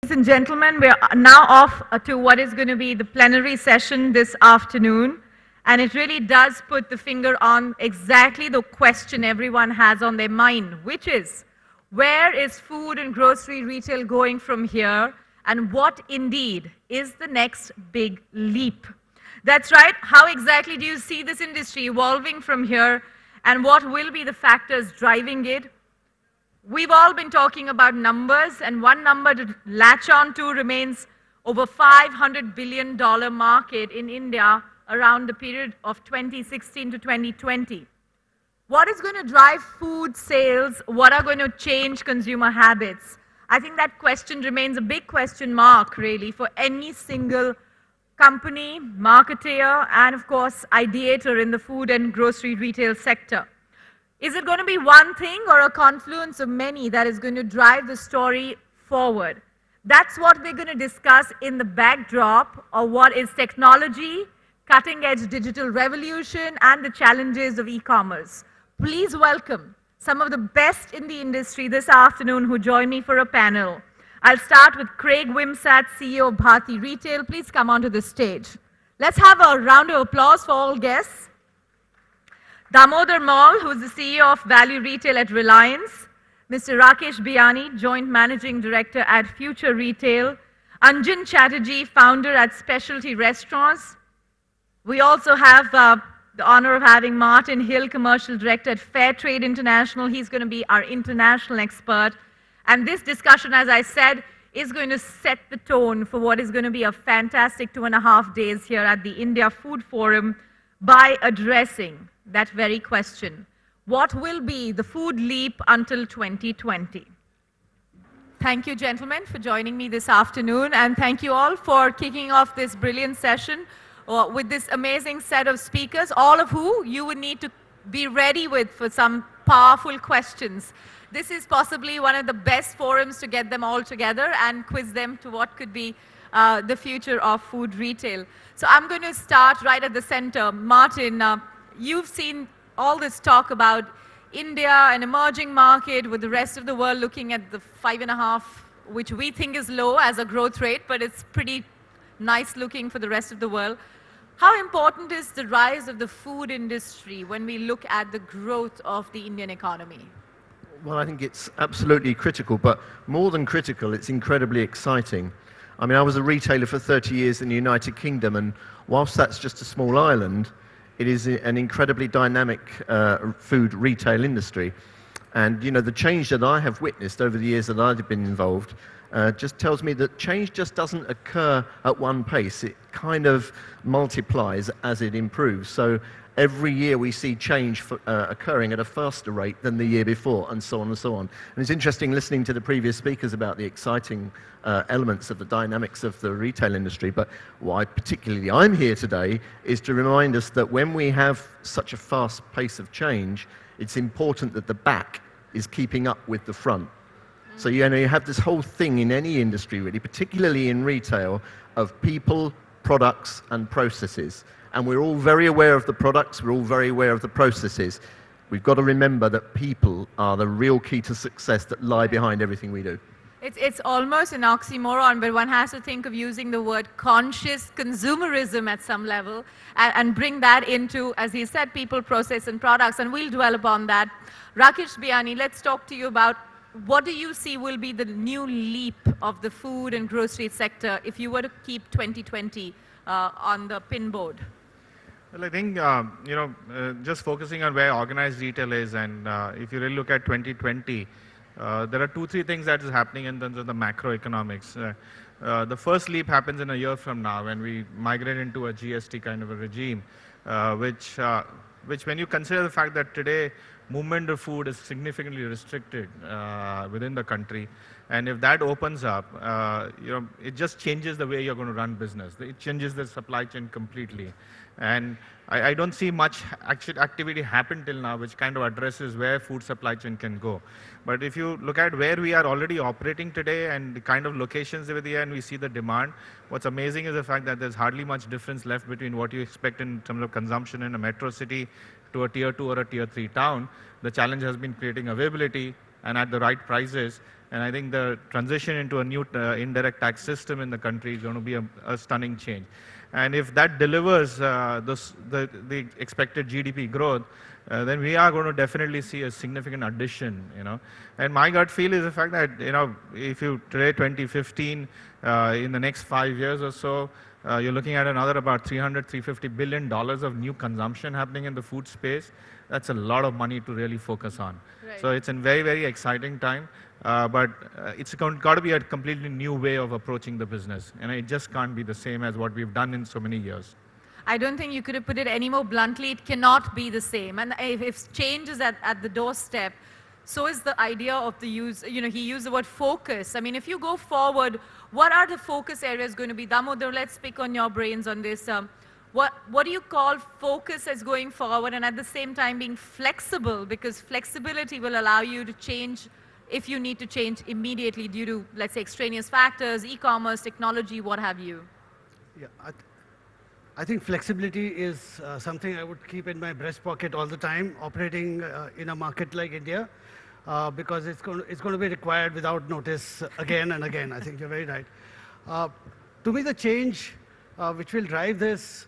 Ladies and gentlemen, we're now off to what is going to be the plenary session this afternoon. And it really does put the finger on exactly the question everyone has on their mind, which is, where is food and grocery retail going from here? And what indeed is the next big leap? That's right. How exactly do you see this industry evolving from here? And what will be the factors driving it? We've all been talking about numbers, and one number to latch on to remains over $500 billion market in India around the period of 2016 to 2020. What is going to drive food sales? What are going to change consumer habits? I think that question remains a big question mark, really, for any single company, marketer, and of course, ideator in the food and grocery retail sector. Is it going to be one thing or a confluence of many that is going to drive the story forward? That's what we're going to discuss in the backdrop of what is technology, cutting-edge digital revolution, and the challenges of e-commerce. Please welcome some of the best in the industry this afternoon who join me for a panel. I'll start with Craig Wimsatt, CEO of Bharti Retail. Please come onto the stage. Let's have a round of applause for all guests. Damodar Mall, who is the CEO of Value Retail at Reliance. Mr. Rakesh Biani, Joint Managing Director at Future Retail. Anjan Chatterjee, founder at Specialty Restaurants. We also have the honor of having Martin Hill, Commercial Director at Fair Trade International. He's going to be our international expert. And this discussion, as I said, is going to set the tone for what is going to be a fantastic 2.5 days here at the India Food Forum by addressing that very question. What will be the food leap until 2020? Thank you, gentlemen, for joining me this afternoon, and thank you all for kicking off this brilliant session with this amazing set of speakers, all of who you would need to be ready with for some powerful questions. This is possibly one of the best forums to get them all together and quiz them to what could be the future of food retail. So I'm going to start right at the center. Martin, you've seen all this talk about India, an emerging market, with the rest of the world looking at the 5.5, which we think is low as a growth rate, but it's pretty nice looking for the rest of the world. How important is the rise of the food industry when we look at the growth of the Indian economy? Well, I think it's absolutely critical, but more than critical, it's incredibly exciting. I mean, I was a retailer for 30 years in the United Kingdom, and whilst that's just a small island, it is an incredibly dynamic food retail industry. And, you know, the change that I have witnessed over the years that I've been involved just tells me that change just doesn't occur at one pace. It kind of multiplies as it improves. So every year we see change occurring at a faster rate than the year before, and so on and so on. And it's interesting listening to the previous speakers about the exciting elements of the dynamics of the retail industry, but why particularly I'm here today is to remind us that when we have such a fast pace of change, it's important that the back is keeping up with the front. So you have this whole thing in any industry really, particularly in retail, of people, products and processes. And we're all very aware of the products, we're all very aware of the processes. We've got to remember that people are the real key to success that lie behind everything we do. It's almost an oxymoron, but one has to think of using the word conscious consumerism at some level and bring that into, as he said, people, process, and products, and we'll dwell upon that. Rakesh Biani, let's talk to you about what do you see will be the new leap of the food and grocery sector if you were to keep 2020 on the pinboard? Well, I think, just focusing on where organized retail is, and if you really look at 2020, there are 2-3 things that is happening in terms of the macroeconomics. The first leap happens in a year from now when we migrate into a GST kind of a regime, which when you consider the fact that today movement of food is significantly restricted within the country, and if that opens up, it just changes the way you're going to run business. It changes the supply chain completely. And I don't see much activity happen till now which kind of addresses where food supply chain can go. But if you look at where we are already operating today and the kind of locations over there and we see the demand, what's amazing is the fact that there's hardly much difference left between what you expect in terms of consumption in a metro city to a tier 2 or a tier 3 town. The challenge has been creating availability, and at the right prices. And I think the transition into a new indirect tax system in the country is going to be a stunning change. And if that delivers the expected GDP growth, then we are going to definitely see a significant addition, And my gut feel is the fact that, if you today 2015, in the next 5 years or so, you're looking at another about $350 billion of new consumption happening in the food space. That's a lot of money to really focus on. Right. So it's a very, very exciting time. But it's got to be a completely new way of approaching the business. And it just can't be the same as what we've done in so many years. I don't think you could have put it any more bluntly. It cannot be the same. And if change is at the doorstep, so is the idea of the use, he used the word focus. I mean, if you go forward, what are the focus areas going to be? Damodar, let's pick on your brains on this. What do you call focus as going forward and at the same time being flexible? Because flexibility will allow you to change if you need to change immediately due to, let's say, extraneous factors, e-commerce, technology, what have you. Yeah, I think flexibility is something I would keep in my breast pocket all the time, operating in a market like India, because it's going to be required without notice again and again. I think you're very right. To me, the change which will drive this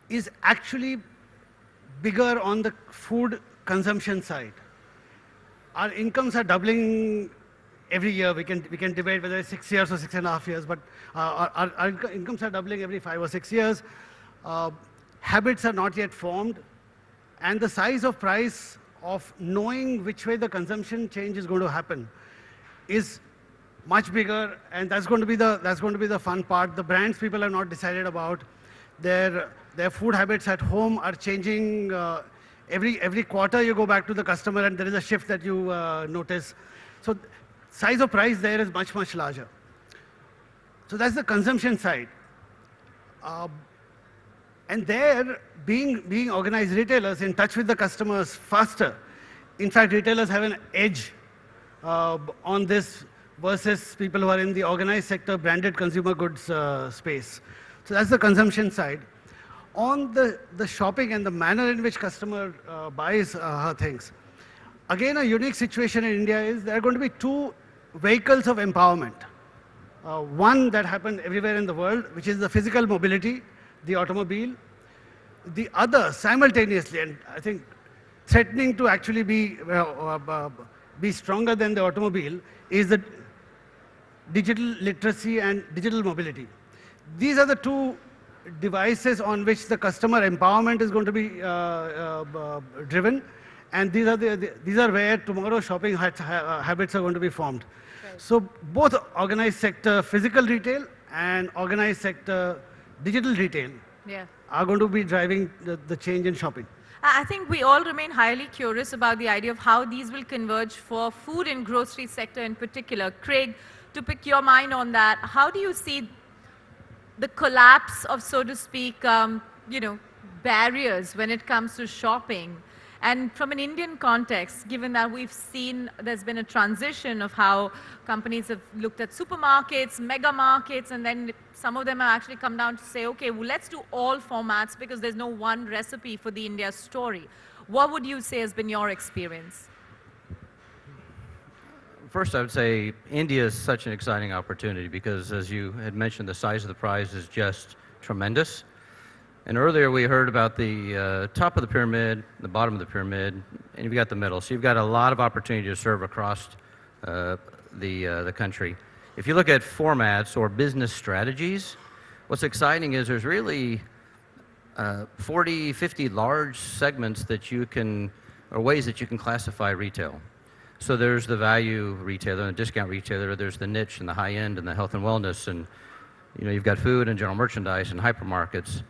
is actually bigger on the food consumption side. Our incomes are doubling every year. We can debate whether it's 6 years or 6.5 years, but our incomes are doubling every 5 or 6 years. Habits are not yet formed, and the size of price of knowing which way the consumption change is going to happen is much bigger, and that's going to be the fun part. The brands people have not decided about. Their food habits at home are changing. Every quarter you go back to the customer and there is a shift that you notice. So size of price there is much, much larger. So that's the consumption side. And there, being organized retailers in touch with the customers faster. In fact, retailers have an edge on this versus people who are in the organized sector, branded consumer goods space. So that's the consumption side. On the shopping and the manner in which customer buys her things. Again, a unique situation in India is there are going to be two vehicles of empowerment. One that happened everywhere in the world, which is the physical mobility, the automobile. The other, simultaneously, and I think threatening to actually be stronger than the automobile, is the digital literacy and digital mobility. These are the two devices on which the customer empowerment is going to be driven, and these are where tomorrow's shopping habits are going to be formed. Right. So both organized sector physical retail and organized sector digital retail are going to be driving the change in shopping. I think we all remain highly curious about the idea of how these will converge for food and grocery sector in particular. Craig, to pick your mind on that, how do you see the collapse of, so to speak, barriers when it comes to shopping? And from an Indian context, given that we've seen there's been a transition of how companies have looked at supermarkets, mega markets, and then some of them have actually come down to say, okay, well, let's do all formats because there's no one recipe for the India story. What would you say has been your experience? First, I would say India is such an exciting opportunity because, as you had mentioned, the size of the prize is just tremendous. And earlier we heard about the top of the pyramid, the bottom of the pyramid, and you've got the middle. So you've got a lot of opportunity to serve across the country. If you look at formats or business strategies, what's exciting is there's really 40, 50 large segments that you can, or ways that you can classify retail. So there's the value retailer and the discount retailer, there's the niche and the high end and the health and wellness, and you've got food and general merchandise and hypermarkets.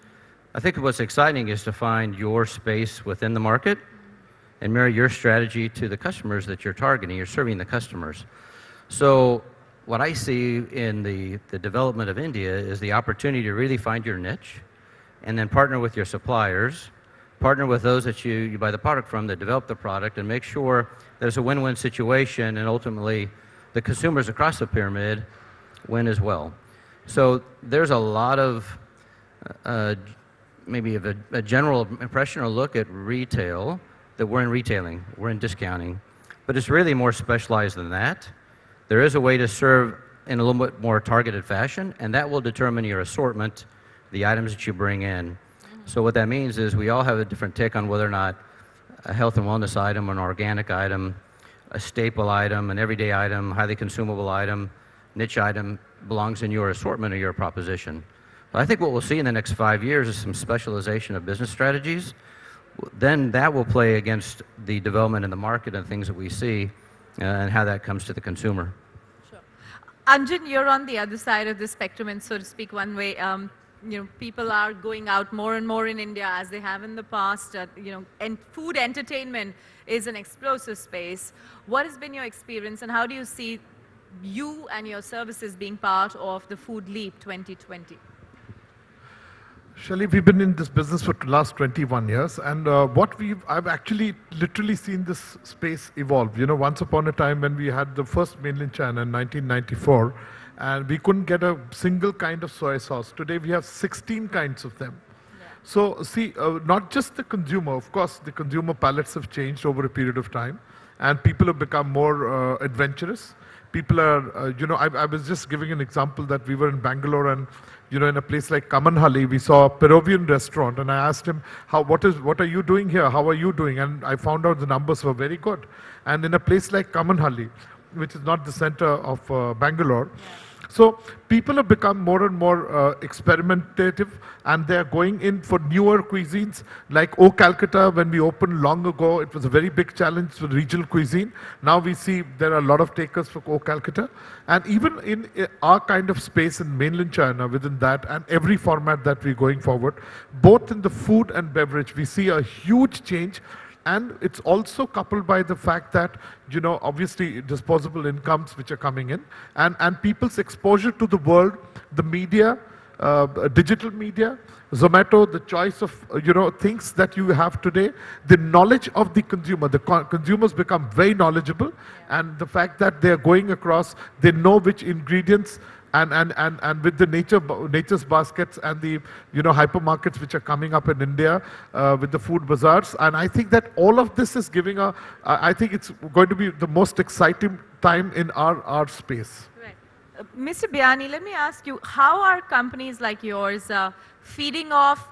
I think what's exciting is to find your space within the market and marry your strategy to the customers that you're targeting. You're serving the customers. So what I see in the development of India is the opportunity to really find your niche and then partner with your suppliers, partner with those that you buy the product from that develop the product, and make sure there's a win-win situation, and ultimately the consumers across the pyramid win as well. So there's a lot of maybe of a general impression or look at retail, that we're in retailing, we're in discounting, but it's really more specialized than that. There is a way to serve in a little bit more targeted fashion, and that will determine your assortment, the items that you bring in. So what that means is we all have a different take on whether or not a health and wellness item, an organic item, a staple item, an everyday item, highly consumable item, niche item belongs in your assortment or your proposition. But I think what we'll see in the next 5 years is some specialization of business strategies. Then that will play against the development in the market and things that we see and how that comes to the consumer. Sure. Anjan, you're on the other side of the spectrum, and so to speak, one way. People are going out more and more in India as they have in the past. And food entertainment is an explosive space. What has been your experience, and how do you see you and your services being part of the Food Leap 2020? Shelly, we've been in this business for the last 21 years, and I've actually literally seen this space evolve. Once upon a time when we had the first mainland China in 1994, and we couldn't get a single kind of soy sauce. Today we have 16 kinds of them. Yeah. So see, not just the consumer, of course, the consumer palates have changed over a period of time, and people have become more adventurous. People are, I was just giving an example that we were in Bangalore, and in a place like Kamanhalli, we saw a Peruvian restaurant, and I asked him, what are you doing here? How are you doing? And I found out the numbers were very good. And in a place like Kamanhalli, which is not the center of Bangalore, so people have become more and more experimentative, and they're going in for newer cuisines. Like O Calcutta, when we opened long ago, it was a very big challenge for regional cuisine. Now we see there are a lot of takers for O Calcutta. And even in our kind of space in mainland China, within that, and every format that we're going forward, both in the food and beverage, we see a huge change. And it's also coupled by the fact that, obviously disposable incomes which are coming in, and people's exposure to the world, the media, digital media, Zomato, the choice of, things that you have today, the knowledge of the consumer. The consumers become very knowledgeable, and the fact that they're going across, they know which ingredients, and with the nature's baskets and the hypermarkets which are coming up in India with the food bazaars, and I think that all of this is giving I think it's going to be the most exciting time in our space. Right. Mr. Biani, let me ask you, how are companies like yours feeding off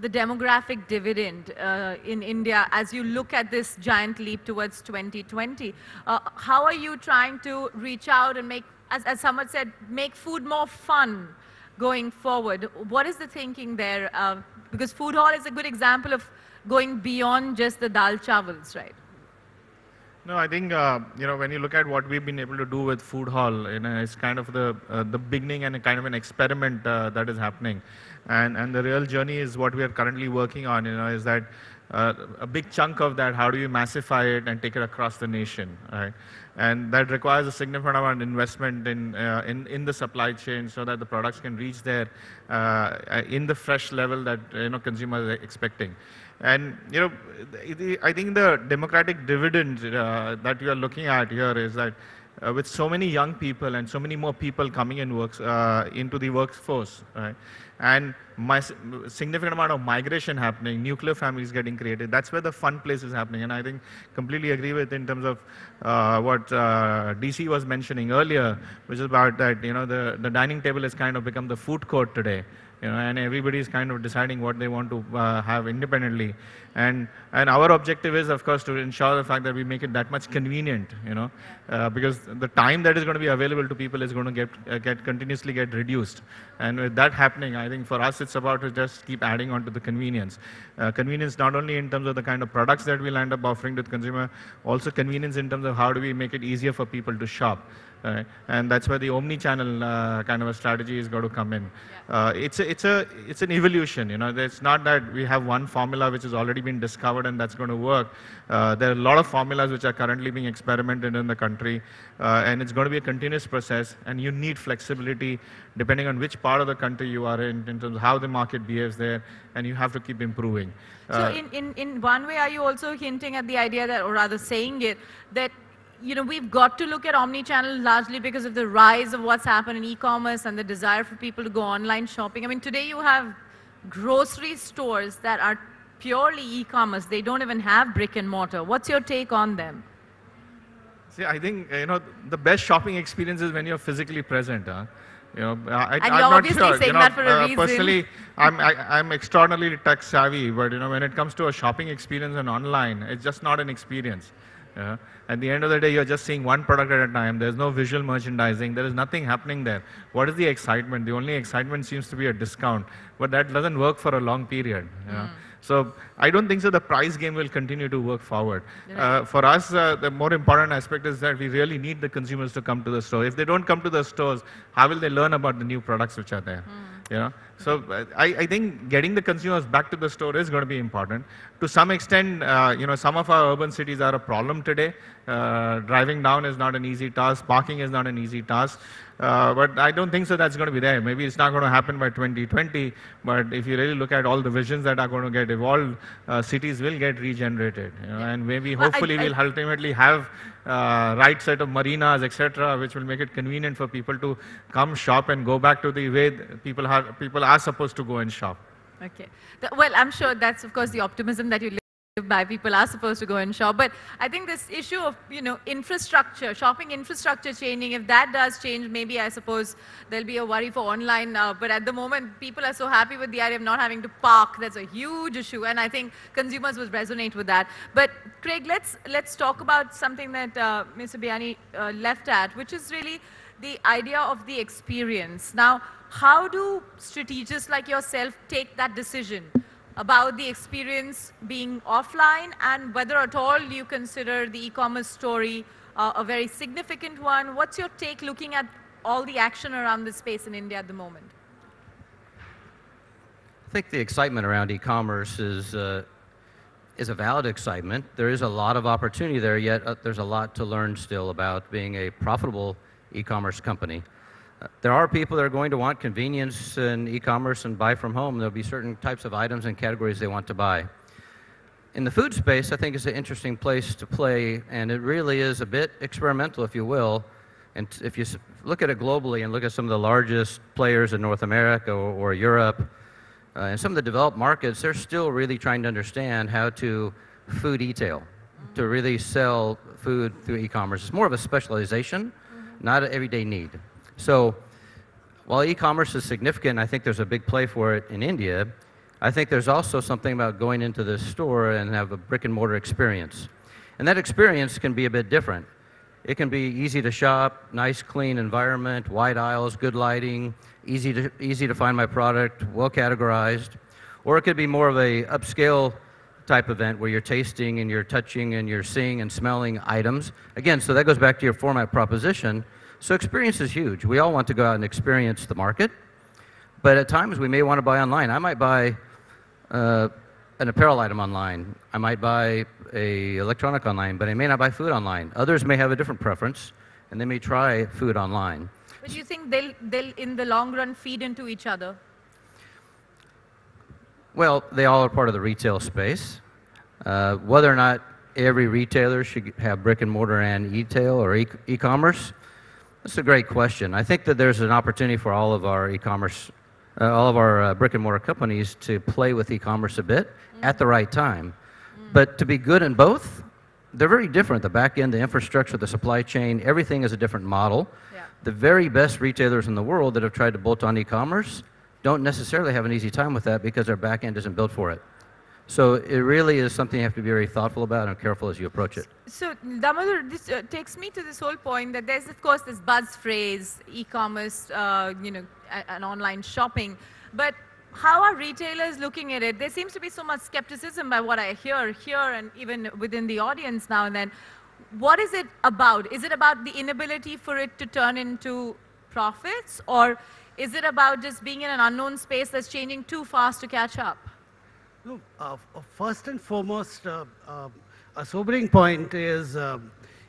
the demographic dividend in India as you look at this giant leap towards 2020? How are you trying to reach out and make, as someone said, make food more fun going forward? What is the thinking there? Because food hall is a good example of going beyond just the dal chawals, right? No, I think when you look at what we've been able to do with food hall, it's kind of the beginning and a kind of an experiment that is happening, and the real journey is what we are currently working on. Is that a big chunk of that? How do you massify it and take it across the nation, right? And that requires a significant amount of investment in the supply chain so that the products can reach there in the fresh level that consumers are expecting. And I think the democratic dividend that we are looking at here is that with so many young people and so many more people coming in into the workforce, right? And significant amount of migration happening, nuclear families getting created. That's where the fun place is happening. And I think completely agree with in terms of what DC was mentioning earlier, which is about that the dining table has kind of become the food court today. And everybody is kind of deciding what they want to have independently. And our objective is, of course, to ensure the fact that we make it that much convenient, because the time that is going to be available to people is going to continuously get reduced. And with that happening, I think for us, it's about to just keep adding on to the convenience. Convenience not only in terms of the kind of products that we'll end up offering to the consumer, also convenience in terms of how do we make it easier for people to shop. And that's where the omni-channel kind of a strategy is going to come in. Yeah. It's an evolution. It's not that we have one formula which has already been discovered and that's going to work. There are a lot of formulas which are currently being experimented in the country, and it's going to be a continuous process. And you need flexibility depending on which part of the country you are in terms of how the market behaves there, and you have to keep improving. So in one way, are you also hinting at the idea that, or rather saying it, that we've got to look at omni-channel largely because of the rise of what's happened in e-commerce and the desire for people to go online shopping. I mean, today you have grocery stores that are purely e-commerce. They don't even have brick and mortar. What's your take on them? See, I think, the best shopping experience is when you're physically present. Huh? And I'm you're not obviously sure. saying that for a reason. Personally, I'm extraordinarily tech savvy, but when it comes to a shopping experience and online, it's just not an experience. Yeah. At the end of the day, you're just seeing one product at a time. There's no visual merchandising. There is nothing happening there. What is the excitement? The only excitement seems to be a discount, but that doesn't work for a long period. So I don't think so the price game will continue to work forward. For us, the more important aspect is that we really need the consumers to come to the store. If they don't come to the stores, how will they learn about the new products which are there? So I think getting the consumers back to the store is going to be important. To some extent, some of our urban cities are a problem today. Driving down is not an easy task. Parking is not an easy task. But I don't think so that's going to be there. Maybe it's not going to happen by 2020, but if you really look at all the visions that are going to get evolved, cities will get regenerated. And maybe, hopefully, we'll ultimately have right set of marinas, etc., which will make it convenient for people to come shop and go back to the way people are supposed to go and shop. Okay. Well, I'm sure that's, of course, the optimism that you live by. People are supposed to go and shop. But I think this issue of, infrastructure, shopping infrastructure changing, if that does change, maybe I suppose there'll be a worry for online. But at the moment, people are so happy with the idea of not having to park. That's a huge issue. And I think consumers will resonate with that. But Craig, let's talk about something that Mr. Biani left at, which is really the idea of the experience. Now, how do strategists like yourself take that decision about the experience being offline, and whether at all you consider the e-commerce story a very significant one? What's your take looking at all the action around this space in India at the moment? I think the excitement around e-commerce is a valid excitement. There is a lot of opportunity there, yet there's a lot to learn still about being a profitable e-commerce company. There are people that are going to want convenience in e-commerce and buy from home. There'll be certain types of items and categories they want to buy. In the food space, I think it's an interesting place to play, and it really is a bit experimental, if you will. And if you look at it globally and look at some of the largest players in North America or Europe, and some of the developed markets, they're still really trying to understand how to food e-tail, to really sell food through e-commerce. It's more of a specialization, not an everyday need. So while e-commerce is significant, I think there's a big play for it in India. I think there's also something about going into the store and have a brick and mortar experience. And that experience can be a bit different. It can be easy to shop, nice clean environment, wide aisles, good lighting, easy to find my product, well categorized. Or it could be more of a upscale type event where you're tasting and you're touching and you're seeing and smelling items. Again, so that goes back to your format proposition. So experience is huge. We all want to go out and experience the market, but at times we may want to buy online. I might buy an apparel item online. I might buy an electronic online, but I may not buy food online. Others may have a different preference, and they may try food online. But do you think they'll in the long run feed into each other? Well, they all are part of the retail space. Whether or not every retailer should have brick and mortar and e-tail or e-commerce, that's a great question. I think that there's an opportunity for all of our e-commerce, all of our brick and mortar companies to play with e-commerce a bit at the right time. But to be good in both, they're very different. The back end, the infrastructure, the supply chain, everything is a different model. Yeah. The very best retailers in the world that have tried to bolt on e-commerce don't necessarily have an easy time with that because their back end isn't built for it. So it really is something you have to be very thoughtful about and careful as you approach it. So Damodar, this takes me to this whole point that there's, of course, this buzz phrase, e-commerce, and online shopping. But how are retailers looking at it? There seems to be so much skepticism by what I hear here and even within the audience now and then. What is it about? Is it about the inability for it to turn into profits? Or is it about just being in an unknown space that's changing too fast to catch up? No, first and foremost, a sobering point is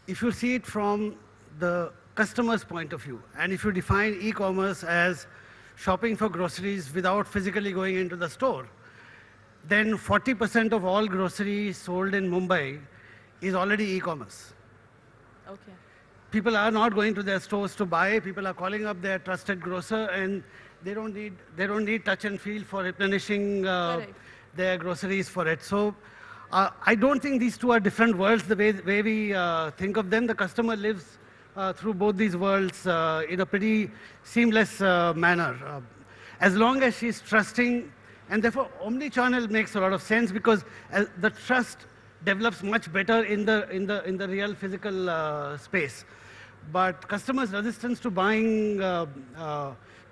if you see it from the customer's point of view, and if you define e-commerce as shopping for groceries without physically going into the store, then 40% of all groceries sold in Mumbai is already e-commerce. Okay. People are not going to their stores to buy. People are calling up their trusted grocer, and they don't need touch and feel for replenishing their groceries for it. So I don't think these two are different worlds the way we think of them. The customer lives through both these worlds in a pretty seamless manner. As long as she's trusting, and therefore omni-channel makes a lot of sense because the trust develops much better in the real physical space. But customers' resistance to buying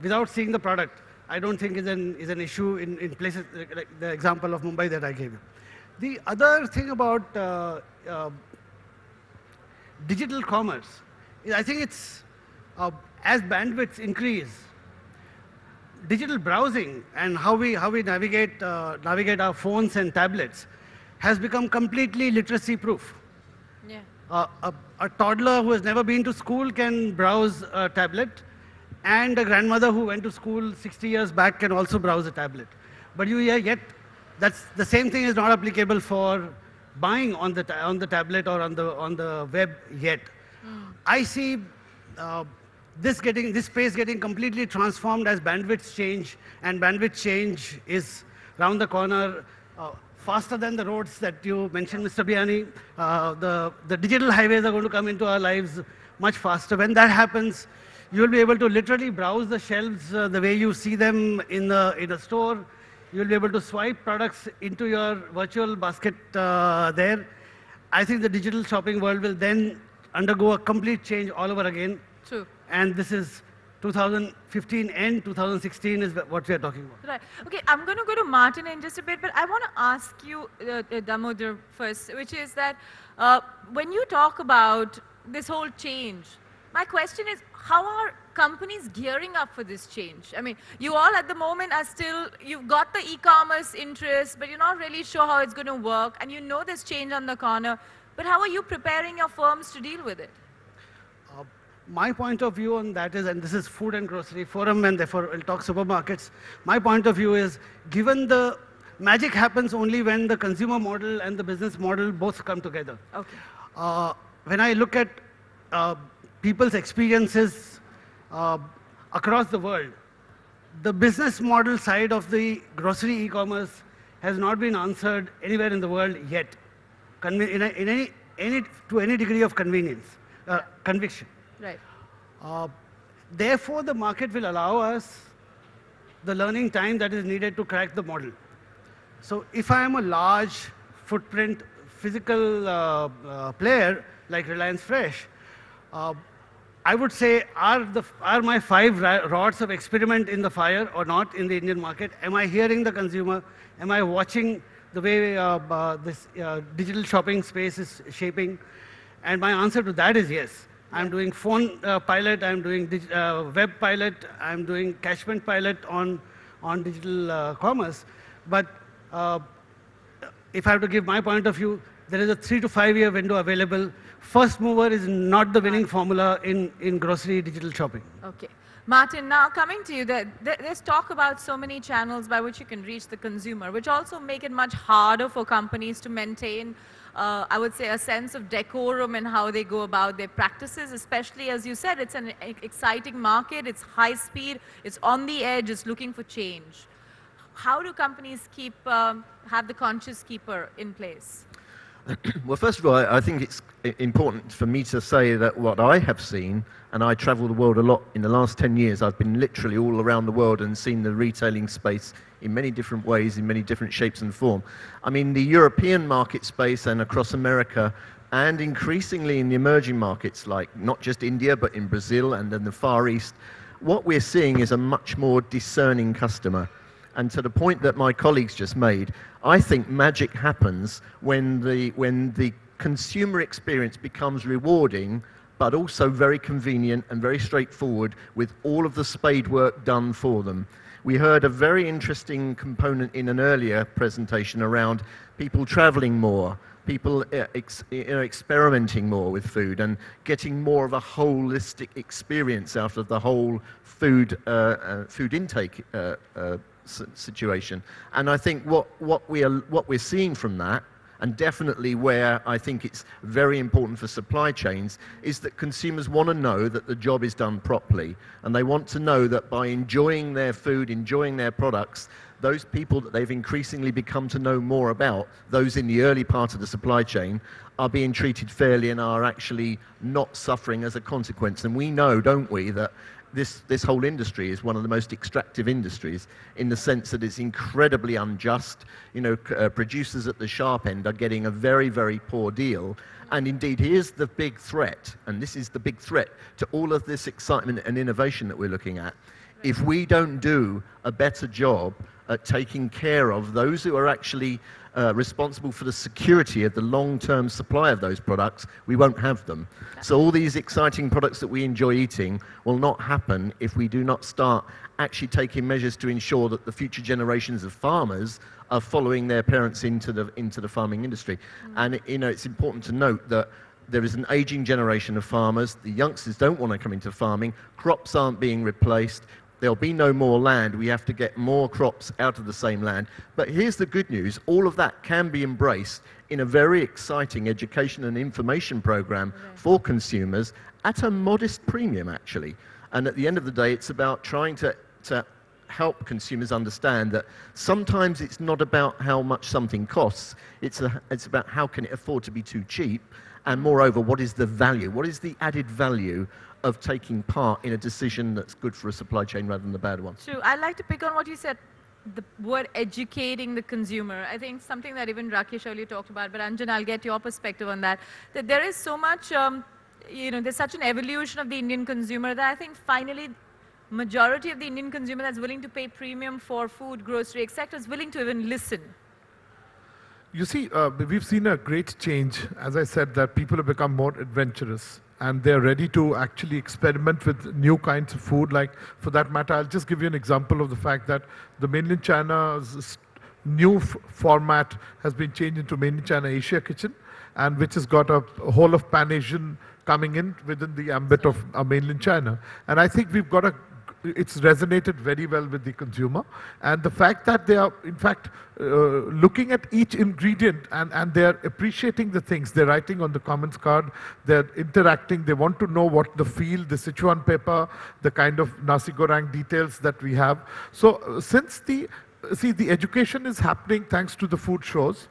without seeing the product, I don't think is an issue in places like the example of Mumbai that I gave you. The other thing about digital commerce is I think it's as bandwidths increase, digital browsing and how we navigate our phones and tablets has become completely literacy proof. Yeah. A toddler who has never been to school can browse a tablet, and a grandmother who went to school 60 years back can also browse a tablet. But yet that's the same thing is not applicable for buying on the tablet or on the web yet. I see this space getting completely transformed as bandwidths change, and bandwidth change is round the corner. Faster than the roads that you mentioned, Mr. Biani. The digital highways are going to come into our lives much faster. When that happens, you'll be able to literally browse the shelves the way you see them in a store. You'll be able to swipe products into your virtual basket there. I think the digital shopping world will then undergo a complete change all over again. True. And this is 2015 and 2016 is what we are talking about. Right. Okay, I'm going to go to Martin in just a bit, but I want to ask you, Damodar, first, which is that when you talk about this whole change, my question is, how are companies gearing up for this change? I mean, you all at the moment are still, you've got the e-commerce interest, but you're not really sure how it's going to work, and you know there's change on the corner, but how are you preparing your firms to deal with it? My point of view on that is, and this is Food and Grocery Forum, and therefore we'll talk supermarkets. My point of view is, given the magic happens only when the consumer model and the business model both come together. Okay. When I look at people's experiences across the world, the business model side of the grocery e-commerce has not been answered anywhere in the world yet, to any degree of convenience, conviction. Right. Therefore, the market will allow us the learning time that is needed to crack the model. So if I am a large footprint physical player like Reliance Fresh, I would say, are my 5 rods of experiment in the fire or not in the Indian market? Am I hearing the consumer? Am I watching the way this digital shopping space is shaping? And my answer to that is yes. I'm doing phone pilot, I'm doing web pilot, I'm doing catchment pilot on digital commerce. But if I have to give my point of view, there is a 3 to 5 year window available. First mover is not the winning formula in grocery digital shopping. Okay. Martin, now coming to you, there's talk about so many channels by which you can reach the consumer, which also make it much harder for companies to maintain I would say, a sense of decorum in how they go about their practices, especially, as you said, it's an exciting market, it's high speed, it's on the edge, it's looking for change. How do companies have the conscious keeper in place? Well, first of all, I think it's important for me to say that what I have seen, and I travel the world a lot in the last 10 years, I've been literally all around the world and seen the retailing space in many different ways, in many different shapes and form. I mean, the European market space and across America, and increasingly in the emerging markets, like not just India, but in Brazil and in the Far East, what we're seeing is a much more discerning customer. And to the point that my colleagues just made, I think magic happens when the consumer experience becomes rewarding, but also very convenient and very straightforward with all of the spade work done for them. We heard a very interesting component in an earlier presentation around people traveling more, people experimenting more with food and getting more of a holistic experience out of the whole food intake situation. And I think what we're seeing from that, And definitely where I think it's very important for supply chains is that consumers want to know that the job is done properly. And they want to know that by enjoying their food, enjoying their products, those people that they've increasingly become to know more about, those in the early part of the supply chain, are being treated fairly and are actually not suffering as a consequence. And we know, don't we, that this whole industry is one of the most extractive industries in the sense that it's incredibly unjust. You know, producers at the sharp end are getting a very, very poor deal. And indeed, here's the big threat, and this is the big threat to all of this excitement and innovation that we're looking at. If we don't do a better job at taking care of those who are actually responsible for the security of the long-term supply of those products, we won't have them. So all these exciting products that we enjoy eating will not happen if we do not start actually taking measures to ensure that the future generations of farmers are following their parents into the farming industry. And you know, it's important to note that there is an aging generation of farmers. The youngsters don't want to come into farming. Crops aren't being replaced. There'll be no more land. We have to get more crops out of the same land. But here's the good news. All of that can be embraced in a very exciting education and information program for consumers at a modest premium, actually. And at the end of the day, it's about trying to help consumers understand that sometimes it's not about how much something costs. It's about how can it afford to be too cheap. And moreover, what is the value? What is the added value of taking part in a decision that's good for a supply chain rather than the bad one? True. I'd like to pick on what you said, the word educating the consumer. I think something that even Rakesh earlier talked about, but Anjan, I'll get your perspective on that. That there is so much, you know, there's such an evolution of the Indian consumer that I think finally majority of the Indian consumer that's willing to pay premium for food, grocery, etc., is willing to even listen. You see, we've seen a great change, as I said, that people have become more adventurous and they're ready to actually experiment with new kinds of food. Like, for that matter, I'll just give you an example of the fact that the mainland China's new format has been changed into mainland China Asia Kitchen, and which has got a whole of Pan-Asian coming in within the ambit of mainland China. And I think we've got it's resonated very well with the consumer. And the fact that they are, in fact, looking at each ingredient and they're appreciating the things. They're writing on the comments card, they're interacting, they want to know what the feel, the Sichuan pepper, the kind of nasi goreng details that we have. So since the education is happening thanks to the food shows,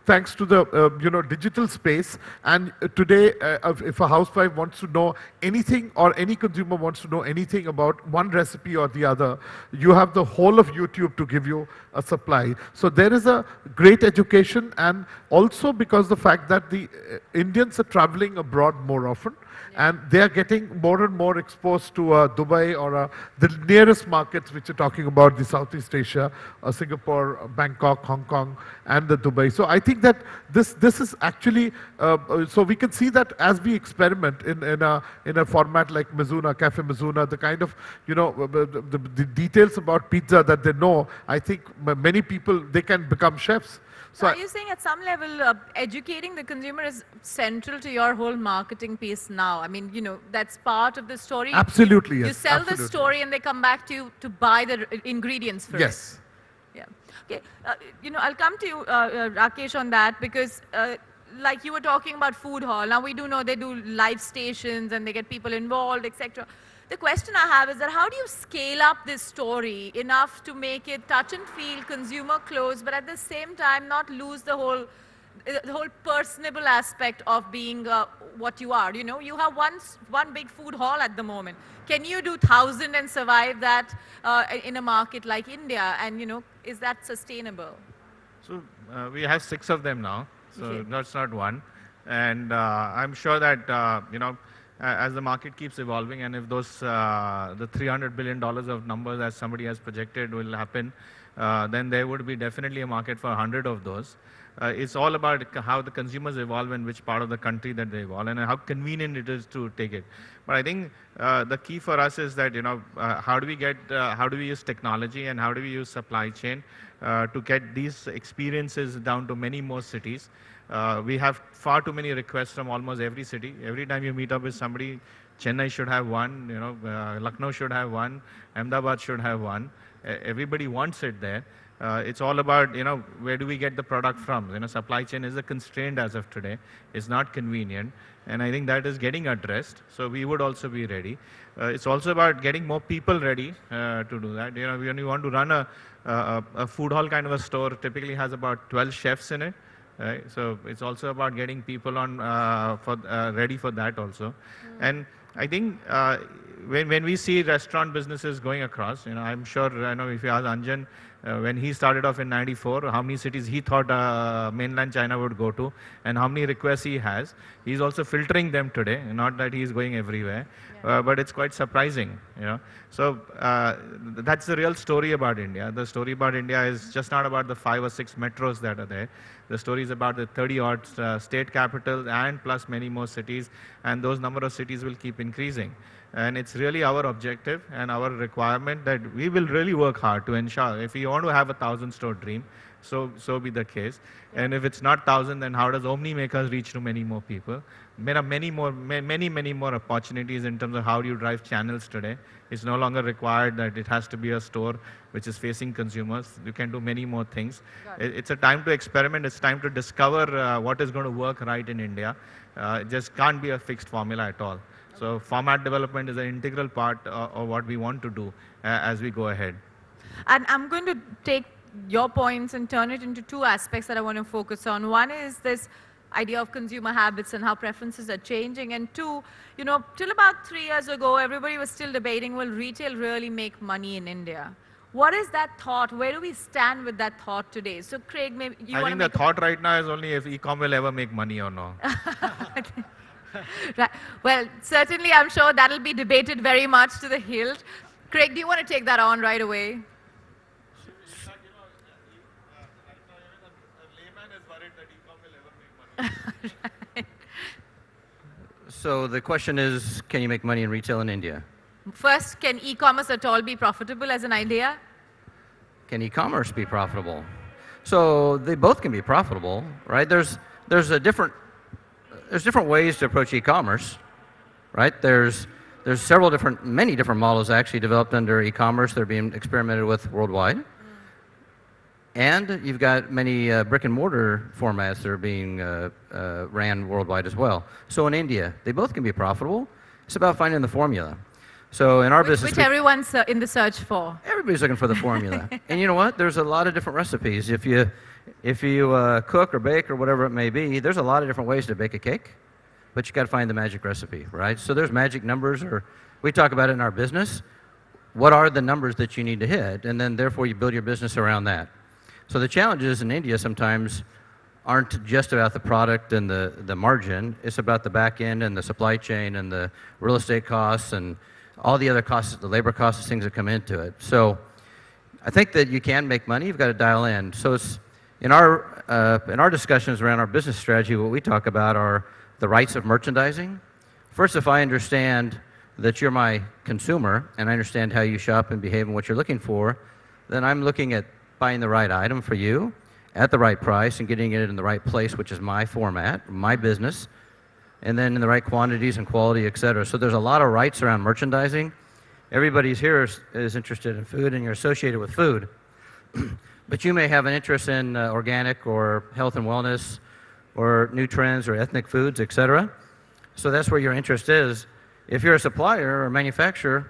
thanks to the digital space. And today, if a housewife wants to know anything or any consumer wants to know anything about one recipe or the other, you have the whole of YouTube to give you a supply. So there is a great education, and also because the fact that the Indians are traveling abroad more often, and they are getting more and more exposed to Dubai or the nearest markets which are talking about the Southeast Asia, Singapore, Bangkok, Hong Kong, and the Dubai. So I think that this is actually, so we can see that as we experiment in a format like Mizuna, Cafe Mizuna, the kind of, the details about pizza that they know, I think many people, they can become chefs. So are you saying at some level, educating the consumer is central to your whole marketing piece now? I mean, that's part of the story. Absolutely, yes. You sell absolutely. the story and they come back to you to buy the ingredients for it. Yes. Yeah. Okay. I'll come to you, Rakesh, on that because like you were talking about food hall. Now we do know they do live stations and they get people involved, etc. The question I have is that how do you scale up this story enough to make it touch and feel, consumer close, but at the same time not lose the whole personable aspect of being what you are? You have one big food hall at the moment. Can you do 1,000 and survive that in a market like India? And is that sustainable? So we have 6 of them now. So Okay. that's not one. And I'm sure that as the market keeps evolving, and if those the $300 billion of numbers as somebody has projected will happen, then there would be definitely a market for 100 of those. It's all about how the consumers evolve and which part of the country that they evolve and how convenient it is to take it. But I think the key for us is that how do we use technology and how do we use supply chain to get these experiences down to many more cities. We have far too many requests from almost every city. Every time you meet up with somebody, Chennai should have one, Lucknow should have one, Ahmedabad should have one. Everybody wants it there. It's all about, where do we get the product from? Supply chain is a constraint as of today. It's not convenient. And I think that is getting addressed. So we would also be ready. It's also about getting more people ready to do that. When you want to run a food hall kind of a store, typically has about 12 chefs in it. Right? So it's also about getting people on ready for that also. And I think when we see restaurant businesses going across, I'm sure, if you ask Anjan, when he started off in '94, how many cities he thought mainland China would go to, and how many requests he has. He's also filtering them today, not that he's going everywhere, but it's quite surprising. So that's the real story about India. The story about India is just not about the 5 or 6 metros that are there. The story is about the 30-odd state capitals and plus many more cities, and those number of cities will keep increasing. And it's really our objective and our requirement that we will really work hard to ensure if we want to have a 1,000-store dream, so be the case. And if it's not 1,000, then how does Omni make us reach to many more people? There are many more opportunities in terms of how do you drive channels today. It's no longer required that it has to be a store which is facing consumers. You can do many more things. It's a time to experiment. It's time to discover what is going to work right in India. It just can't be a fixed formula at all. So format development is an integral part of what we want to do as we go ahead. And I'm going to take your points and turn it into 2 aspects that I want to focus on. One is this idea of consumer habits and how preferences are changing. And 2, till about 3 years ago, everybody was still debating, will retail really make money in India? What is that thought? Where do we stand with that thought today? So Craig, maybe you want to I think the thought right now is only if e-com will ever make money or not. Right. Well, certainly I'm sure that'll be debated very much to the hilt. Craig, do you want to take that on right away? Right. So the question is, can you make money in retail in India? First, can e-commerce at all be profitable as an idea? Can e-commerce be profitable? So they both can be profitable, right? There's different ways to approach e-commerce, right? There's many different models actually developed under e-commerce. They're being experimented with worldwide. And you've got many brick and mortar formats that are being ran worldwide as well. So in India, they both can be profitable. It's about finding the formula. So in our business, which everyone's in the search for. Everybody's looking for the formula. And you know what? There's a lot of different recipes. If you cook or bake or whatever it may be, there's a lot of different ways to bake a cake, but you got to find the magic recipe, right? So there's magic numbers, or we talk about it in our business. What are the numbers that you need to hit? And then therefore you build your business around that. So the challenges in India sometimes aren't just about the product and the margin. It's about the back end and the supply chain and the real estate costs and all the other costs, the labor costs, things that come into it. So I think that you can make money. You've got to dial in. So it's in our discussions around our business strategy, what we talk about are the rights of merchandising. First, if I understand that you're my consumer and I understand how you shop and behave and what you're looking for, then I'm looking at buying the right item for you at the right price and getting it in the right place, which is my format, my business, and then in the right quantities and quality, et cetera. So there's a lot of rights around merchandising. Everybody's here is interested in food, and you're associated with food. But you may have an interest in organic or health and wellness or new trends or ethnic foods, et cetera. So that's where your interest is. If you're a supplier or manufacturer,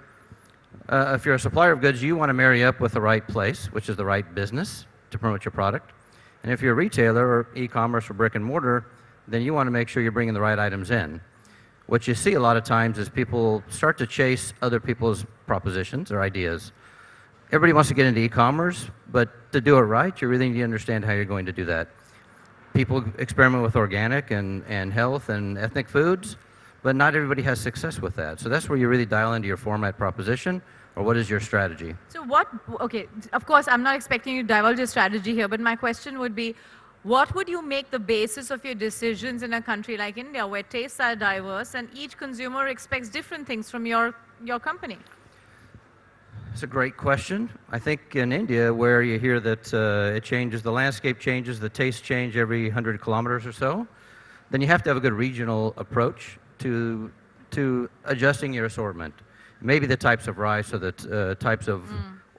if you're a supplier of goods, you want to marry up with the right place, which is the right business to promote your product. And if you're a retailer or e-commerce or brick and mortar, then you want to make sure you're bringing the right items in. What you see a lot of times is people start to chase other people's propositions or ideas. Everybody wants to get into e-commerce, but to do it right, you really need to understand how you're going to do that. People experiment with organic and health and ethnic foods, but not everybody has success with that. So that's where you really dial into your format proposition, or what is your strategy? So okay, of course, I'm not expecting you to divulge your strategy here, but my question would be, what would you make the basis of your decisions in a country like India, where tastes are diverse and each consumer expects different things from your company? It's a great question. I think in India, where you hear that it changes, the landscape changes, the tastes change every 100 kilometers or so, then you have to have a good regional approach to to adjusting your assortment. Maybe the types of rice or the types of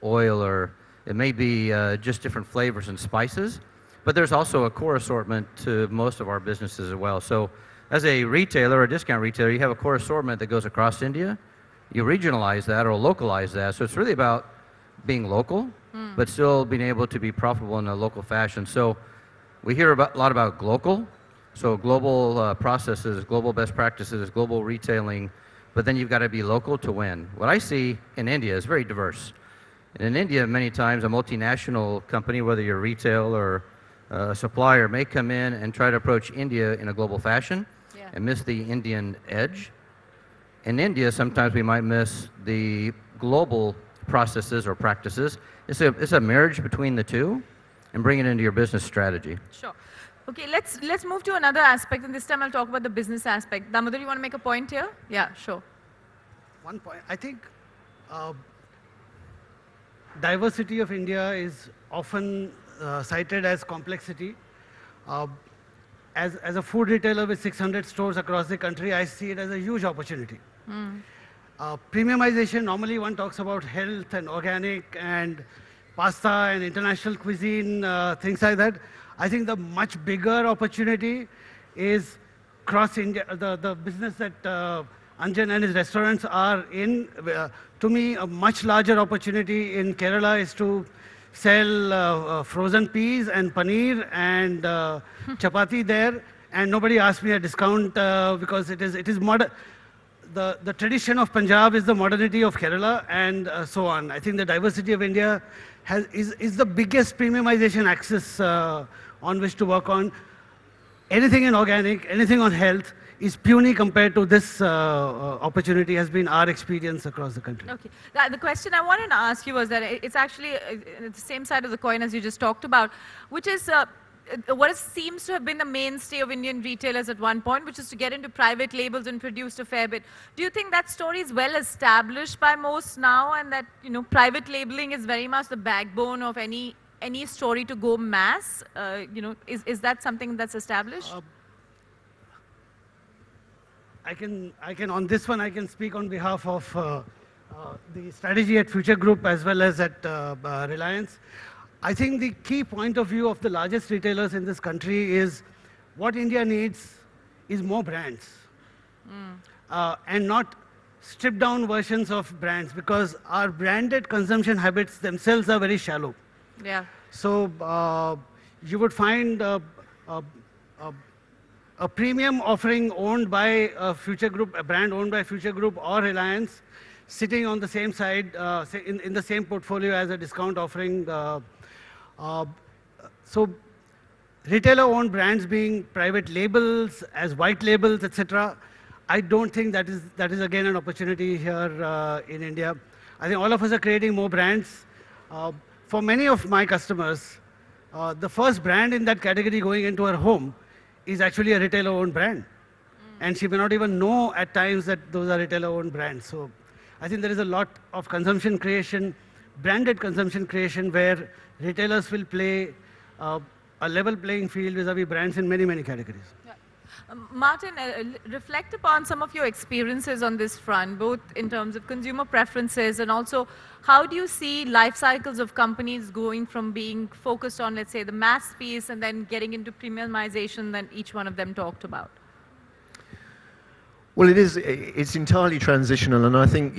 oil, or it may be just different flavors and spices. But there's also a core assortment to most of our businesses as well. So as a retailer or a discount retailer, you have a core assortment that goes across India. You regionalize that or localize that. So it's really about being local, but still being able to be profitable in a local fashion. So we hear a lot about global. So global processes, global best practices, global retailing, but then you've got to be local to win. What I see in India is very diverse. And in India, many times a multinational company, whether you're retail or a supplier, may come in and try to approach India in a global fashion and miss the Indian edge. In India, sometimes we might miss the global processes or practices. It's a marriage between the two and bring it into your business strategy. Sure. Okay, let's move to another aspect, and this time I'll talk about the business aspect. Damodar, you want to make a point here? Yeah, sure. One point, I think diversity of India is often cited as complexity. As a food retailer with 600 stores across the country, I see it as a huge opportunity. Premiumization, normally one talks about health and organic and pasta and international cuisine, things like that. I think the much bigger opportunity is cross India, the business that Anjan and his restaurants are in. To me, a much larger opportunity in Kerala is to sell frozen peas and paneer and chapati there, and nobody asked me a discount because it is modern. The tradition of Punjab is the modernity of Kerala, and so on. I think the diversity of India is the biggest premiumization axis on which to work on. Anything in organic, anything on health is puny compared to this opportunity, has been our experience across the country. Okay. The question I wanted to ask you was that it's actually the same side of the coin as you just talked about, which is what seems to have been the mainstay of Indian retailers at one point, which is to get into private labels and produce a fair bit. Do you think that story is well established by most now, and that private labeling is very much the backbone of any story to go mass? Is that something that's established? I can on this one I can speak on behalf of the strategy at Future Group as well as at Reliance. I think the key point of view of the largest retailers in this country is what India needs is more brands and not stripped down versions of brands, because our branded consumption habits themselves are very shallow. Yeah. So you would find a premium offering owned by a Future Group, a brand owned by Future Group or Reliance, sitting on the same side, in the same portfolio as a discount offering. So retailer-owned brands being private labels, as white labels, etc., I don't think that is again an opportunity here in India. I think all of us are creating more brands. For many of my customers, the first brand in that category going into her home is actually a retailer-owned brand. And she may not even know at times that those are retailer-owned brands. So I think there is a lot of consumption creation, branded consumption creation, where retailers will play a level playing field vis-a-vis brands in many, many categories. Yeah. Martin, reflect upon some of your experiences on this front, both in terms of consumer preferences and also how do you see life cycles of companies going from being focused on, let's say, the mass piece and then getting into premiumization that each one of them talked about? Well, it's entirely transitional, and I think,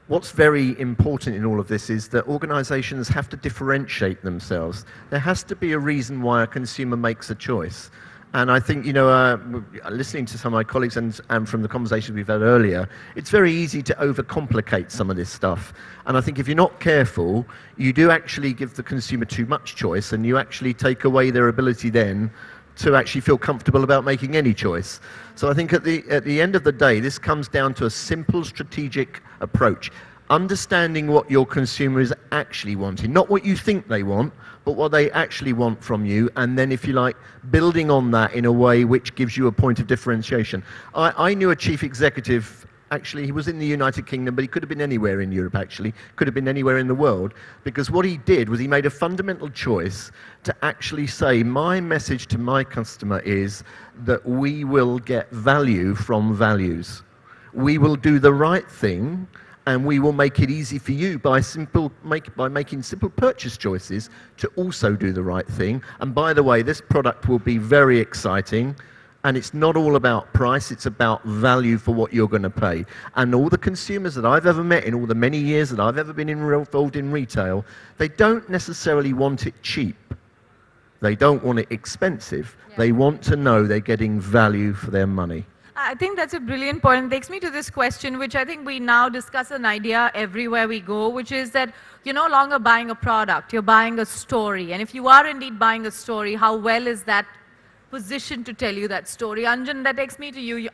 what's very important in all of this is that organizations have to differentiate themselves. There has to be a reason why a consumer makes a choice. And I think, listening to some of my colleagues and from the conversations we've had earlier, it's very easy to overcomplicate some of this stuff. And I think if you're not careful, you do actually give the consumer too much choice, and you actually take away their ability then to actually feel comfortable about making any choice. So I think at the end of the day, this comes down to a simple strategic approach. Understanding what your consumer is actually wanting, not what you think they want, but what they actually want from you, and then, if you like, building on that in a way which gives you a point of differentiation. I knew a chief executive actually, he was in the United Kingdom, but he could have been anywhere in Europe, actually. Could have been anywhere in the world. Because what he did was he made a fundamental choice to actually say, my message to my customer is that we will get value from values. We will do the right thing, and we will make it easy for you by making simple purchase choices to also do the right thing. And by the way, this product will be very exciting. And it's not all about price, it's about value for what you're going to pay. And all the consumers that I've ever met in all the many years that I've ever been involved in retail, they don't necessarily want it cheap. They don't want it expensive. Yeah. They want to know they're getting value for their money. I think that's a brilliant point. It takes me to this question, which I think we now discuss an idea everywhere we go, which is that you're no longer buying a product, you're buying a story. And if you are indeed buying a story, how well is that position to tell you that story? Anjan, that takes me to you.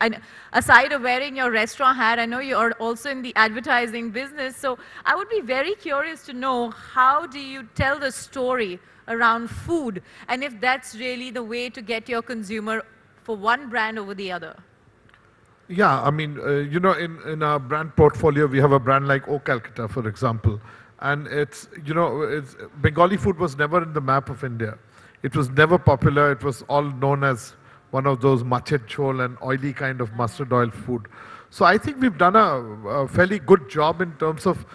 Aside of wearing your restaurant hat, I know you're also in the advertising business, so I would be very curious to know, how do you tell the story around food, and if that's really the way to get your consumer for one brand over the other? Yeah, I mean, you know, in our brand portfolio, we have a brand like O Calcutta, for example, and it's, you know, Bengali food was never in the map of India. It was never popular. It was all known as one of those machet chole and oily kind of mustard oil food. So I think we've done a fairly good job in terms of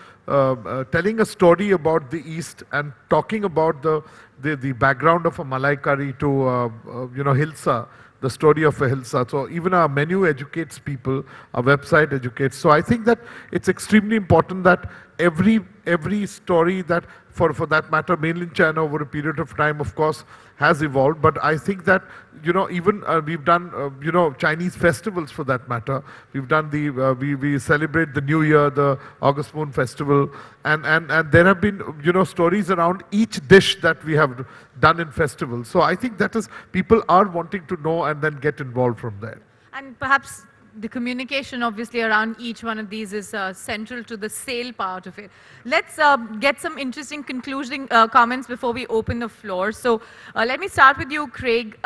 telling a story about the East and talking about the background of a Malai curry to, you know, Hilsa, the story of a Hilsa. So even our menu educates people, our website educates. So I think that it's extremely important that every story that, for that matter, mainland China over a period of time, of course, has evolved. But I think that, you know, even we've done, you know, Chinese festivals for that matter. We've done we celebrate the New Year, the August Moon Festival, and there have been, you know, stories around each dish that we have done in festivals. So I think that is, people are wanting to know and then get involved from there. And perhaps the communication obviously around each one of these is central to the sale part of it. Let's get some interesting concluding comments before we open the floor. So let me start with you, Craig.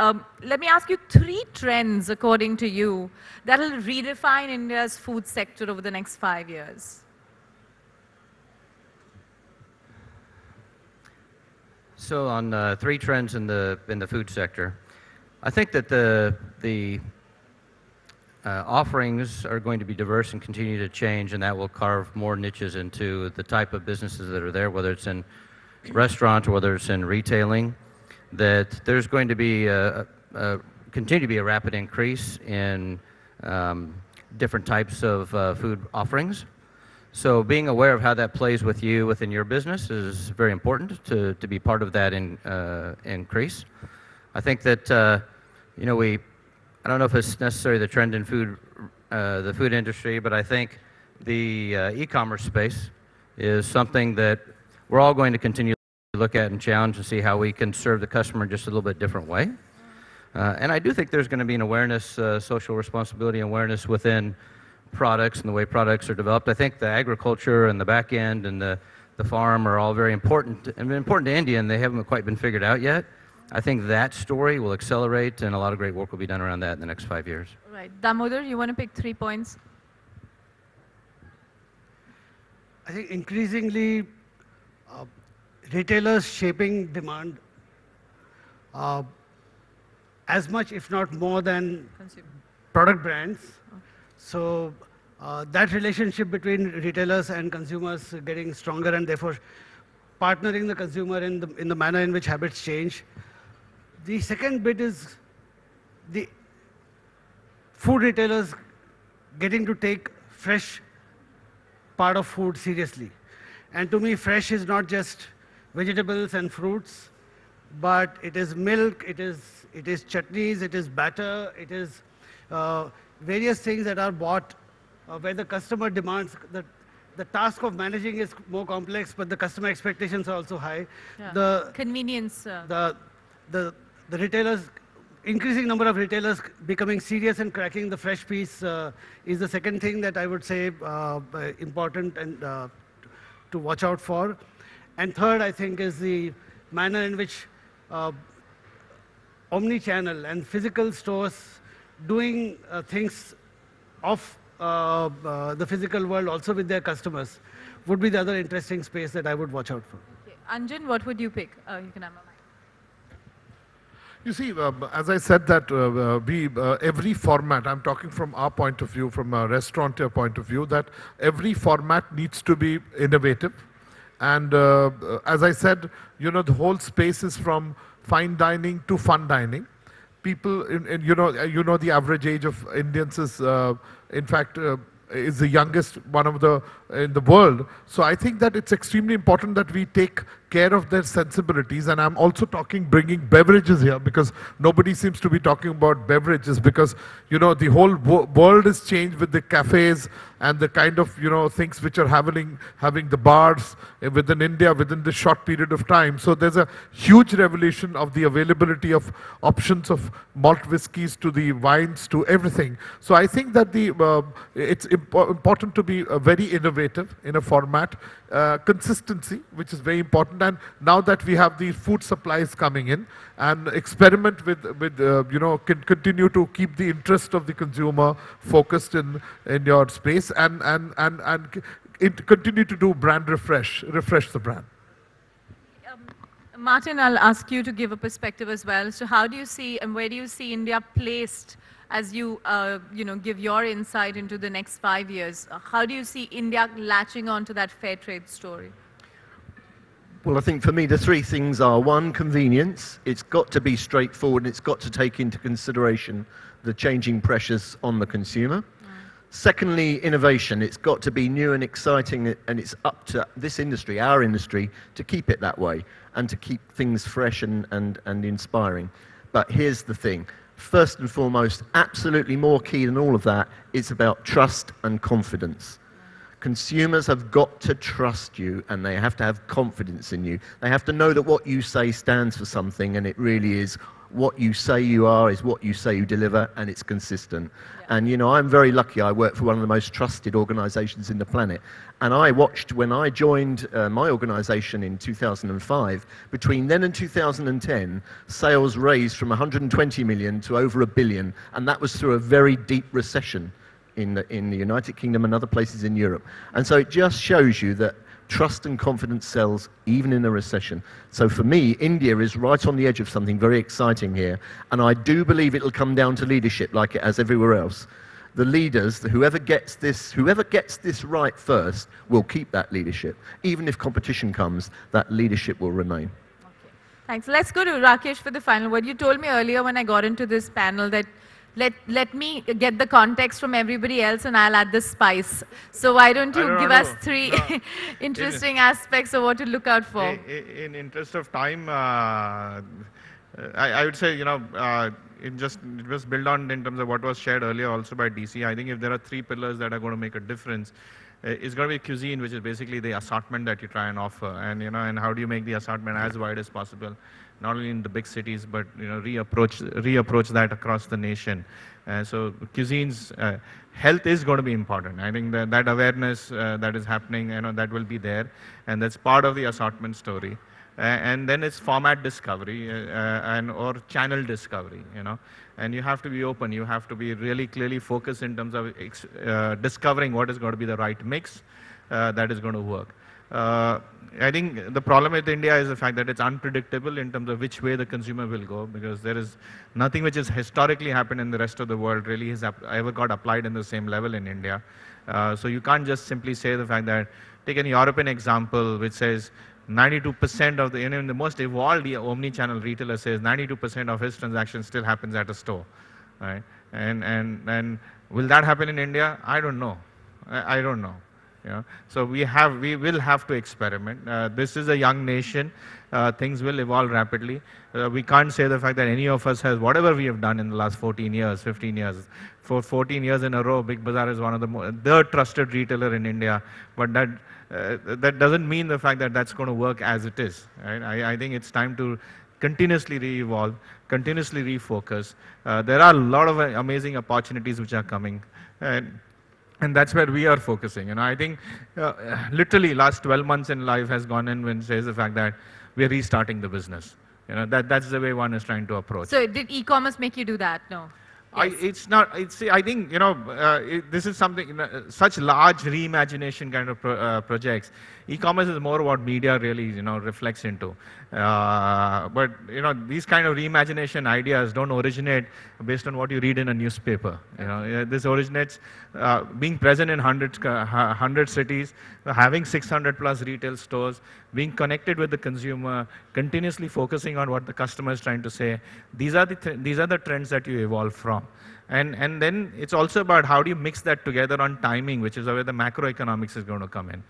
Let me ask you 3 trends, according to you, that will redefine India's food sector over the next 5 years. So on 3 trends in the food sector, I think that the offerings are going to be diverse and continue to change, and that will carve more niches into the type of businesses that are there, whether it's in restaurant or whether it's in retailing. That there's going to be continue to be a rapid increase in different types of food offerings. So being aware of how that plays with you within your business is very important to be part of that increase. I think that you know, I don't know if it's necessarily the trend in food, the food industry, but I think the e-commerce space is something that we're all going to continue to look at and challenge and see how we can serve the customer in just a little bit different way. And I do think there's going to be an awareness, social responsibility awareness within products and the way products are developed. I think the agriculture and the back end and the farm are all very important, and important to India, and they haven't quite been figured out yet. I think that story will accelerate, and a lot of great work will be done around that in the next 5 years. Right. Damodar, you want to pick 3 points? I think increasingly retailers shaping demand as much, if not more than product brands. Okay. So that relationship between retailers and consumers getting stronger, and therefore partnering the consumer in the manner in which habits change. The second bit is the food retailers getting to take fresh part of food seriously. And to me, fresh is not just vegetables and fruits, but it is milk, it is chutneys, it is batter, it is various things that are bought where the customer demands that. The task of managing is more complex, but the customer expectations are also high. Yeah. The convenience. The retailers, increasing number of retailers becoming serious and cracking the fresh piece is the second thing that I would say important and to watch out for. And third, I think, is the manner in which omni-channel and physical stores doing things of the physical world also with their customers would be the other interesting space that I would watch out for. Okay. Anjan, what would you pick? You can have my mic. You see, as I said that every format, I'm talking from our point of view, from a restaurateur point of view, that every format needs to be innovative. And as I said, the whole space is from fine dining to fun dining. People, the average age of Indians is, in fact, is the youngest one of in the world. So I think that it's extremely important that we take care of their sensibilities. And I'm also bringing beverages here, because nobody seems to be talking about beverages, because the whole world is changed with the cafes and the kind of things which are having the bars within India within this short period of time. So there's a huge revolution of the availability of options of malt whiskies to the wines to everything. So I think that it's important to be very innovative in a format, consistency, which is very important. And now that we have the food supplies coming in, and experiment with continue to keep the interest of the consumer focused in your space, and continue to do brand refresh the brand. Martin, I'll ask you to give a perspective as well. So how do you see and where do you see India placed as you give your insight into the next 5 years? How do you see India latching on to that fair trade story? Well, I think for me the three things are: one, convenience. It's got to be straightforward, and it's got to take into consideration the changing pressures on the consumer. Secondly, innovation. It's got to be new and exciting, and it's up to this industry, our industry, to keep it that way and to keep things fresh and inspiring. But here's the thing. First and foremost, absolutely more key than all of that, it's about trust and confidence. Consumers have got to trust you, and they have to have confidence in you. They have to know that what you say stands for something, and it really is what you say you are is what you say you deliver, and it's consistent. Yeah. And I'm very lucky. I work for one of the most trusted organizations in the planet. And I watched when I joined my organization in 2005, between then and 2010, sales raised from 120 million to over $1 billion. And that was through a very deep recession in the United Kingdom and other places in Europe. And so it just shows you that trust and confidence sells even in a recession. So for me, India is right on the edge of something very exciting here. And I do believe it'll come down to leadership like it has everywhere else. The leaders, whoever gets this right first, will keep that leadership. Even if competition comes, that leadership will remain. Okay. Thanks. Let's go to Rakesh for the final word. You told me earlier when I got into this panel that let me get the context from everybody else and I'll add the spice. So why don't you give us three interesting aspects of what to look out for? In interest of time, I would say, it just build on in terms of what was shared earlier also by DC. I think if there are three pillars that are going to make a difference, it's going to be cuisine, which is basically the assortment that you try and offer, and how do you make the assortment as wide as possible, not only in the big cities, but reapproach that across the nation. So cuisines, health is going to be important. I think that awareness that is happening, that will be there, and that's part of the assortment story. And then it's format discovery or channel discovery, and you have to be open. You have to be really clearly focused in terms of discovering what is going to be the right mix that is going to work. I think the problem with India is the fact that it's unpredictable in terms of which way the consumer will go, because there is nothing which has historically happened in the rest of the world really has ever got applied in the same level in India. So you can't just simply say the fact that, take an European example which says 92% of the most evolved omni-channel retailer says 92% of his transactions still happens at a store, right? And will that happen in India? I don't know. I don't know. So we will have to experiment. This is a young nation. Things will evolve rapidly. We can't say the fact that any of us has whatever we have done in the last 14 years, 15 years. For 14 years in a row, Big Bazaar is one of the trusted retailer in India. But that doesn't mean the fact that that's going to work as it is. Right? I think it's time to continuously re-evolve, continuously refocus. There are a lot of amazing opportunities which are coming. And that's where we are focusing. I think literally last 12 months in life has gone in when says the fact that we're restarting the business. That's the way one is trying to approach. So did e-commerce make you do that? No. It's not. It's. I think this is something. Such large reimagination kind of projects. E-commerce is more what media really reflects into. But these kind of reimagination ideas don't originate based on what you read in a newspaper. This originates being present in 100 cities, having 600 plus retail stores, being connected with the consumer, continuously focusing on what the customer is trying to say. These are the trends that you evolve from. And then it's also about how do you mix that together on timing, which is where the macroeconomics is going to come in.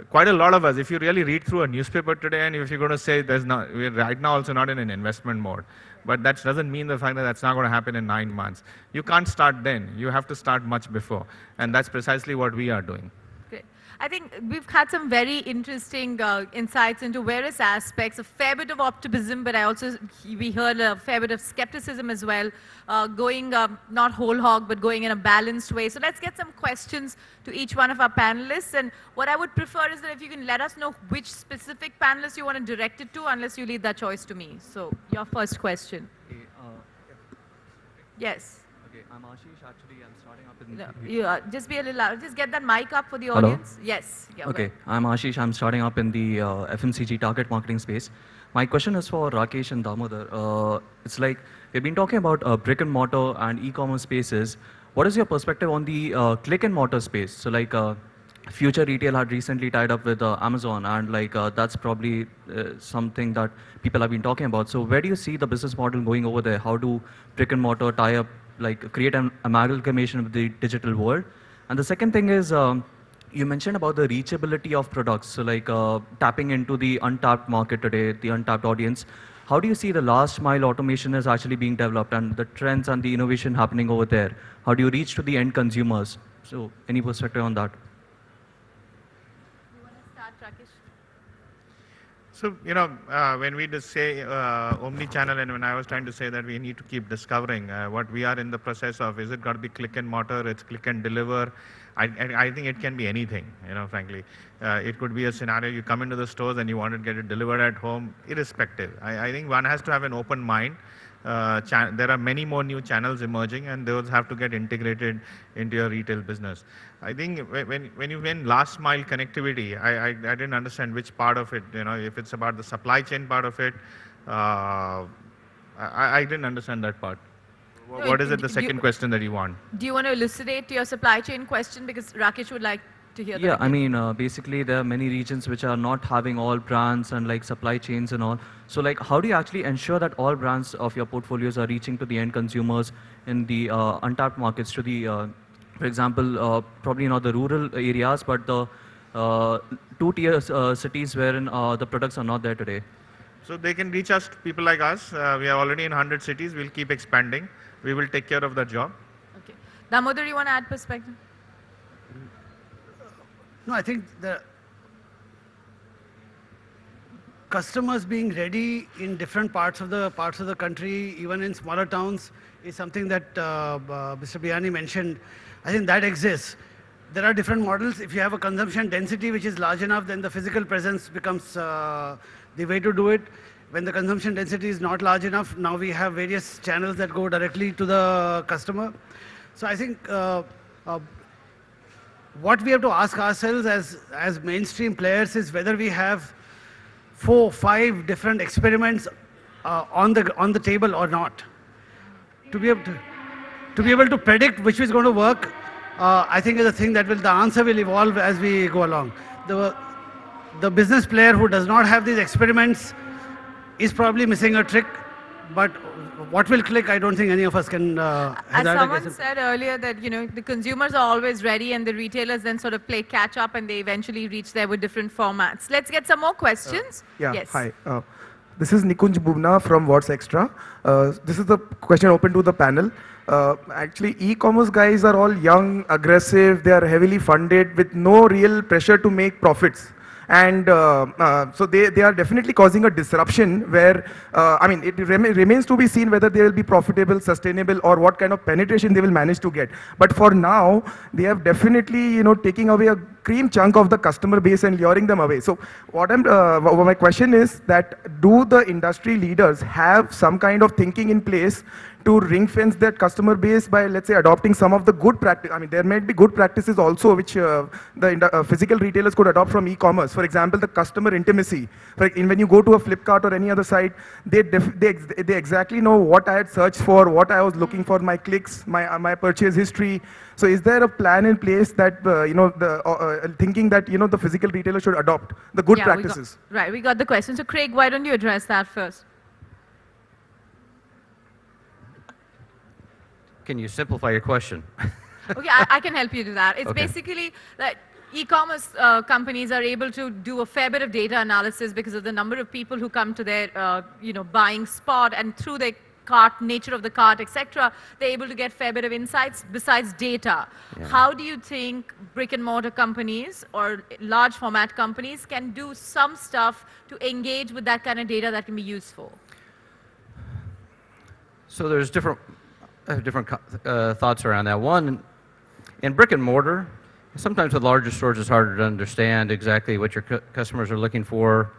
Quite a lot of us, if you really read through a newspaper today, and if you're going to say we're right now also not in an investment mode, but that doesn't mean the fact that that's not going to happen in 9 months. You can't start then. You have to start much before. And that's precisely what we are doing. I think we've had some very interesting insights into various aspects, a fair bit of optimism, but we heard a fair bit of skepticism as well, going not whole hog, but going in a balanced way. So let's get some questions to each one of our panelists. And what I would prefer is that if you can let us know which specific panelist you want to direct it to, unless you leave that choice to me. So your first question. Yes. I'm Ashish, actually, I'm starting up in... No, just be a little louder. Just get that mic up for the audience. Yes. Yeah, okay, I'm Ashish, I'm starting up in the FMCG target marketing space. My question is for Rakesh and Damodar. It's like, we've been talking about brick and mortar and e-commerce spaces. What is your perspective on the click and mortar space? So like, Future Retail had recently tied up with Amazon, and like that's probably something that people have been talking about. So where do you see the business model going over there? How do brick and mortar tie up, like create an amalgamation with the digital world? And the second thing is, you mentioned about the reachability of products. So like tapping into the untapped market today, the untapped audience. How do you see the last mile automation is actually being developed and the trends and the innovation happening over there? How do you reach to the end consumers? So any perspective on that? So, when we just say omni-channel, and when I was trying to say that we need to keep discovering what we are in the process of, is it got to be click and mortar, it's click and deliver? I think it can be anything, frankly. It could be a scenario, you come into the stores and you want to get it delivered at home, irrespective. I think one has to have an open mind. There are many more new channels emerging, and those have to get integrated into your retail business. I think when you mean last mile connectivity, I didn't understand which part of it, if it's about the supply chain part of it, I didn't understand that part. What is it, the second question that you want? Do you want to elucidate your supply chain question? Because Rakesh would like to hear that. Yeah, I mean, basically there are many regions which are not having all brands and like supply chains and all. So like, how do you actually ensure that all brands of your portfolios are reaching to the end consumers in the untapped markets, to the, for example, probably not the rural areas, but the two-tier cities wherein the products are not there today? So they can reach us, people like us. We are already in 100 cities. We'll keep expanding. We will take care of that job. Okay. Damodar, you want to add perspective? No, I think the customers being ready in different parts of the country, even in smaller towns, is something that Mr. Biyani mentioned. I think that exists. There are different models. If you have a consumption density which is large enough, then the physical presence becomes the way to do it. When the consumption density is not large enough, now we have various channels that go directly to the customer. So I think what we have to ask ourselves as mainstream players is whether we have 4, 5 different experiments on the table or not. To be able to predict which is going to work, I think is a thing that the answer will evolve as we go along. The business player who does not have these experiments is probably missing a trick, but what will click, I don't think any of us can As someone said earlier that, the consumers are always ready and the retailers then sort of play catch up and they eventually reach there with different formats. Let's get some more questions. Yes. Hi. This is Nikunj Bubna from What's Extra. This is the question open to the panel. Actually, e-commerce guys are all young, aggressive, they are heavily funded with no real pressure to make profits. And so they are definitely causing a disruption where, I mean, it remains to be seen whether they will be profitable, sustainable, or what kind of penetration they will manage to get. But for now, they have definitely, taking away a cream chunk of the customer base and luring them away. So what my question is that, do the industry leaders have some kind of thinking in place to ring fence that customer base by, let's say, adopting some of the good practice. I mean, there might be good practices also which physical retailers could adopt from e-commerce. For example, the customer intimacy. When you go to a Flipkart or any other site, they exactly know what I had searched for, what I was looking for, my clicks, my purchase history. So is there a plan in place that, thinking that, the physical retailer should adopt the good practices? Right, we got the question. So Craig, why don't you address that first? Can you simplify your question? Okay, I can help you do that. It's basically that e-commerce companies are able to do a fair bit of data analysis because of the number of people who come to their, buying spot, and through their cart, nature of the cart, etc., they're able to get fair bit of insights besides data. Yeah. How do you think brick and mortar companies or large format companies can do some stuff to engage with that kind of data that can be useful? So there's different thoughts around that. One, in brick and mortar, sometimes with larger stores it's harder to understand exactly what your customers are looking for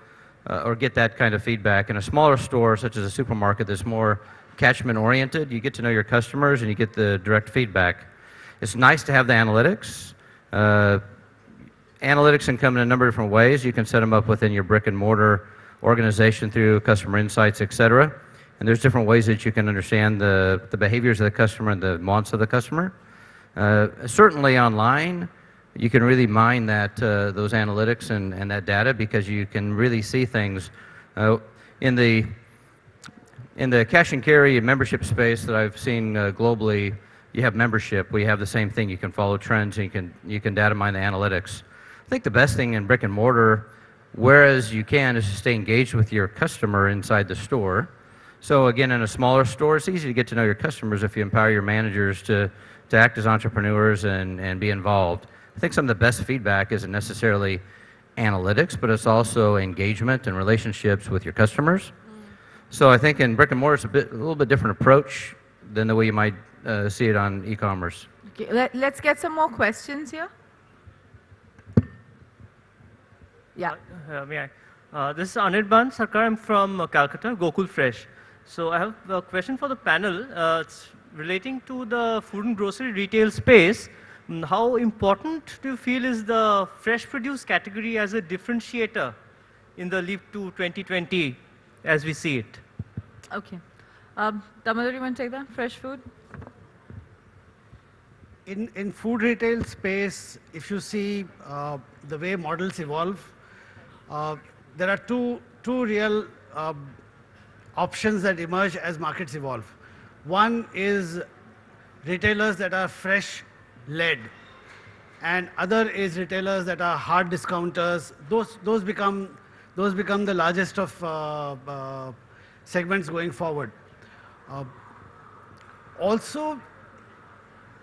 or get that kind of feedback. In a smaller store, such as a supermarket, that's more catchment oriented, you get to know your customers and you get the direct feedback. It's nice to have the analytics. Analytics can come in a number of different ways. You can set them up within your brick and mortar organization through customer insights, etc. And there's different ways that you can understand the behaviors of the customer and the wants of the customer. Certainly online, you can really mine those analytics and that data, because you can really see things. In the cash and carry membership space that I've seen globally, you have membership. We have the same thing. You can follow trends, and you can data mine the analytics. I think the best thing in brick and mortar, whereas you can, is to stay engaged with your customer inside the store. So again, in a smaller store, it's easy to get to know your customers if you empower your managers to act as entrepreneurs and be involved. I think some of the best feedback isn't necessarily analytics, but it's also engagement and relationships with your customers. So I think in brick and mortar, it's a little bit different approach than the way you might see it on e-commerce. Okay, let's get some more questions here. Yeah. This is Anirban Sarkar. I'm from Calcutta, Gokul Fresh. So I have a question for the panel. It's relating to the food and grocery retail space. How important do you feel is the fresh produce category as a differentiator in the leap to 2020 as we see it? Okay. Damodar, you want to take that? Fresh food? In food retail space, if you see the way models evolve, there are two real options that emerge as markets evolve. One is retailers that are fresh-led, and other is retailers that are hard discounters. Those become the largest of segments going forward. Also,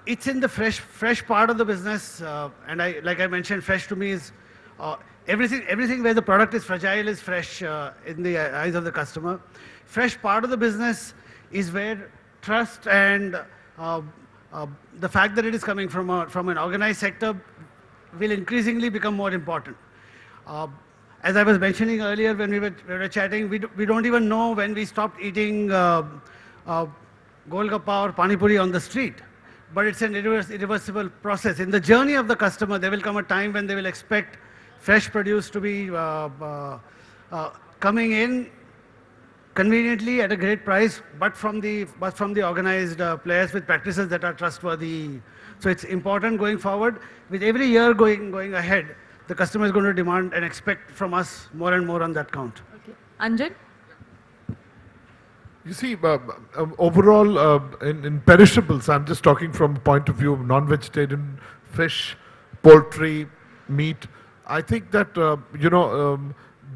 it's in the fresh part of the business, and like I mentioned, fresh to me is everything where the product is fragile is fresh in the eyes of the customer. Fresh part of the business is where trust and the fact that it is coming from an organized sector will increasingly become more important. As I was mentioning earlier when we were chatting, we don't even know when we stopped eating Golgappa or Pani Puri on the street. But it's an irreversible process. In the journey of the customer, there will come a time when they will expect fresh produce to be coming in conveniently at a great price, but from the organized players with practices that are trustworthy. So it's important going forward. With every year going ahead, the customer is going to demand and expect from us more and more on that count. Okay. Anjan? You see, overall, in perishables, I'm just talking from the point of view of non-vegetarian, fish, poultry, meat. I think that,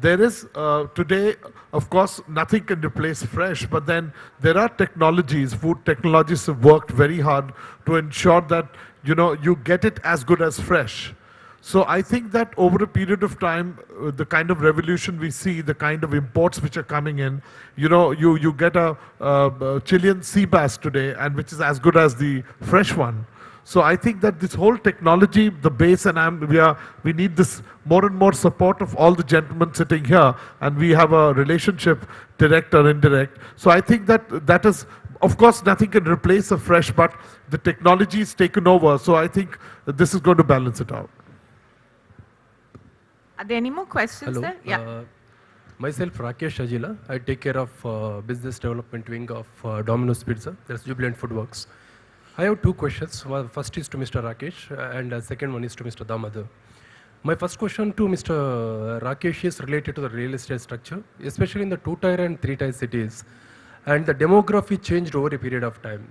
there is today, of course, nothing can replace fresh, but then there are technologies, food technologies have worked very hard to ensure that, you get it as good as fresh. So I think that over a period of time, the kind of revolution we see, the kind of imports which are coming in, you get a Chilean sea bass today, and which is as good as the fresh one. So I think that this whole technology, the base, and we need this more and more support of all the gentlemen sitting here, and we have a relationship, direct or indirect. So I think that is of course, nothing can replace a fresh, but the technology is taken over. So I think this is going to balance it out. Are there any more questions Hello. there? Yeah. Myself, Rakesh Ajila. I take care of business development wing of Domino's Pizza. That's Jubilant Foodworks. I have two questions. Well, first is to Mr. Rakesh, and second one is to Mr. Damodar. My first question to Mr. Rakesh is related to the real estate structure, especially in the 2-tier and 3-tier cities. And the demography changed over a period of time.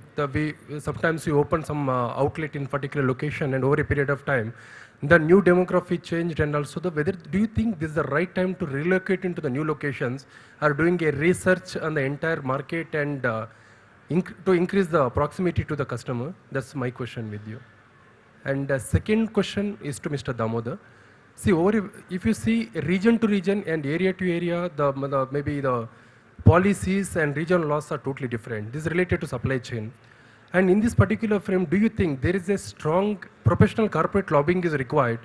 Sometimes you open some outlet in particular location, and over a period of time, the new demography changed, and also whether do you think this is the right time to relocate into the new locations, or doing a research on the entire market and to increase the proximity to the customer? That's my question with you. And the second question is to Mr. Damodar. See, if you see region to region and area to area, maybe the policies and regional laws are totally different. This is related to supply chain. And in this particular frame, do you think there is a strong professional corporate lobbying is required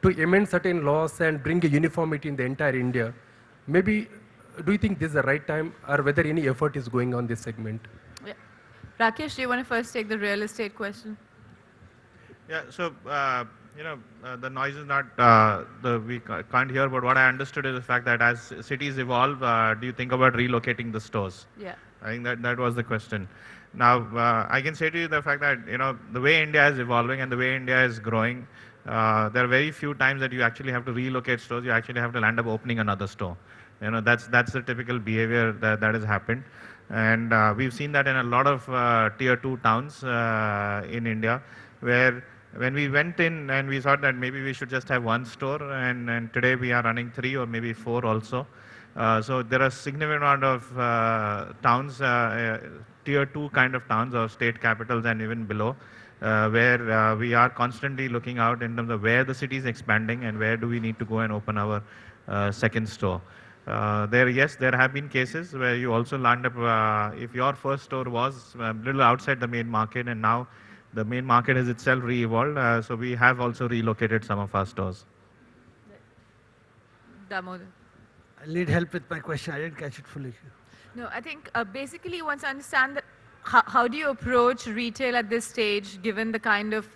to amend certain laws and bring a uniformity in the entire India? Maybe, do you think this is the right time, or whether any effort is going on this segment? Yeah. Rakesh, do you want to first take the real estate question? Yeah, so, the noise is not, we can't hear, but what I understood is the fact that as cities evolve, do you think about relocating the stores? Yeah. I think that was the question. Now, I can say to you the fact that, the way India is evolving and the way India is growing, there are very few times that you actually have to relocate stores. You actually have to end up opening another store. That's the typical behavior that has happened. And we've seen that in a lot of tier 2 towns in India, where when we went in and we thought that maybe we should just have one store, and today we are running 3 or maybe 4 also. So there are significant amount of towns, tier 2 kind of towns or state capitals and even below, where we are constantly looking out in terms of where the city is expanding and where do we need to go and open our second store. Yes, there have been cases where you also land up, if your first store was a little outside the main market, and now the main market has itself re-evolved, so we have also relocated some of our stores. Damodar. I need help with my question. I didn't catch it fully. No, I think basically you want to understand that how do you approach retail at this stage, given the kind of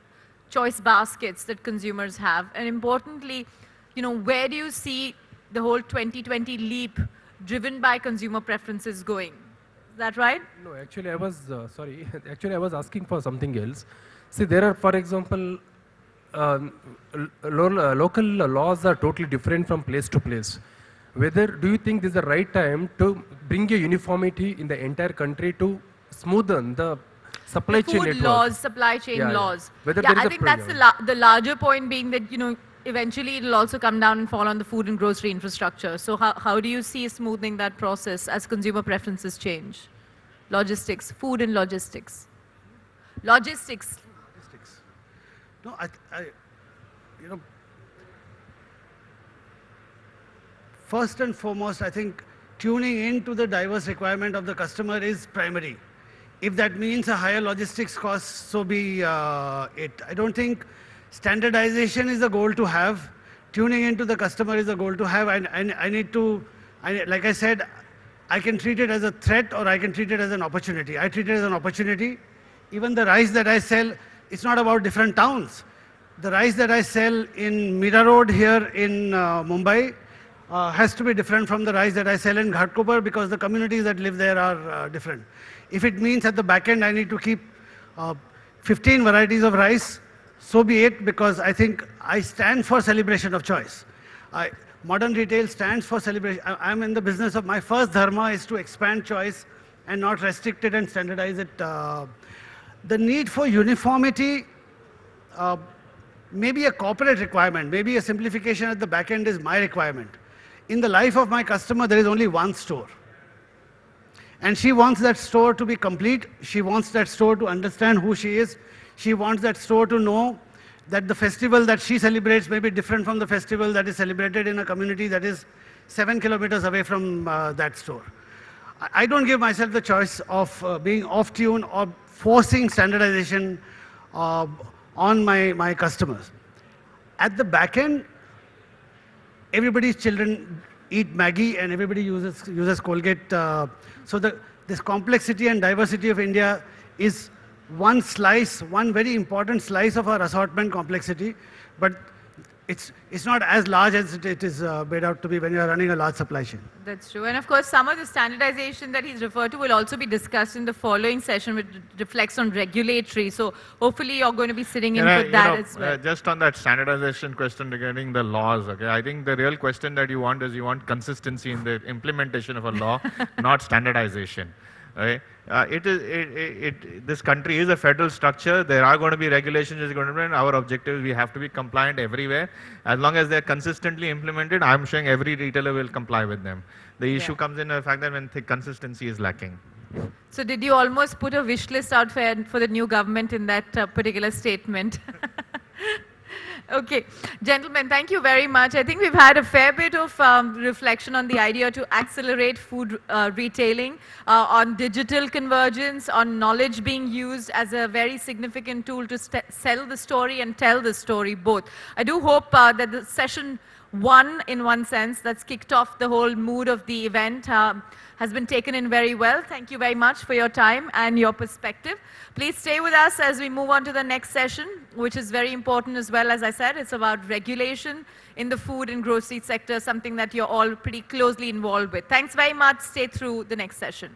choice baskets that consumers have? And importantly, where do you see the whole 2020 leap driven by consumer preferences going? Is that right? No, actually I was, sorry, actually I was asking for something else. See, there are, for example, local laws are totally different from place to place. Do you think this is the right time to bring a uniformity in the entire country to smoothen the supply chain network? Food laws, supply chain laws. Whether Yeah, there is I a think that's the larger point being that, eventually it'll also come down and fall on the food and grocery infrastructure. So how do you see smoothing that process as consumer preferences change? Logistics, food and logistics. Logistics. No, first and foremost, I think tuning into the diverse requirement of the customer is primary. If that means a higher logistics cost, so be it. I don't think standardization is the goal to have. Tuning into the customer is the goal to have. Like I said, I can treat it as a threat or I can treat it as an opportunity. I treat it as an opportunity. Even the rice that I sell, it's not about different towns. The rice that I sell in Mira Road here in Mumbai has to be different from the rice that I sell in Ghatkopar because the communities that live there are different. If it means at the back end I need to keep 15 varieties of rice, so be it, because I think I stand for celebration of choice. Modern retail stands for celebration. I'm in the business of, my first dharma is to expand choice and not restrict it and standardize it. The need for uniformity, maybe a corporate requirement, maybe a simplification at the back end is my requirement. In the life of my customer, there is only one store. And she wants that store to be complete. She wants that store to understand who she is. She wants that store to know that the festival that she celebrates may be different from the festival that is celebrated in a community that is 7 kilometers away from that store. I don't give myself the choice of being off-tune or forcing standardization on my customers. At the back end, everybody's children eat Maggi and everybody uses Colgate. So this complexity and diversity of India is one slice, one very important slice of our assortment complexity, but it's not as large as it is made out to be when you're running a large supply chain. That's true. And of course, some of the standardization that he's referred to will also be discussed in the following session, which reflects on regulatory. So hopefully you're going to be sitting in with that as well. Just on that standardization question regarding the laws, okay, I think the real question that you want is you want consistency in the implementation of a law, not standardization. Right? This country is a federal structure. There are going to be regulations. Our objective is we have to be compliant everywhere. As long as they're consistently implemented, I'm showing every retailer will comply with them. The issue comes in the fact that when consistency is lacking. So did you almost put a wish list out for the new government in that particular statement? Okay, gentlemen, thank you very much. I think we've had a fair bit of reflection on the idea to accelerate food retailing, on digital convergence, on knowledge being used as a very significant tool to sell the story and tell the story both. I do hope that the session one, in one sense, that's kicked off the whole mood of the event, has been taken in very well. Thank you very much for your time and your perspective. Please stay with us as we move on to the next session, which is very important as well. As I said, it's about regulation in the food and grocery sector, something that you're all pretty closely involved with. Thanks very much. Stay through the next session.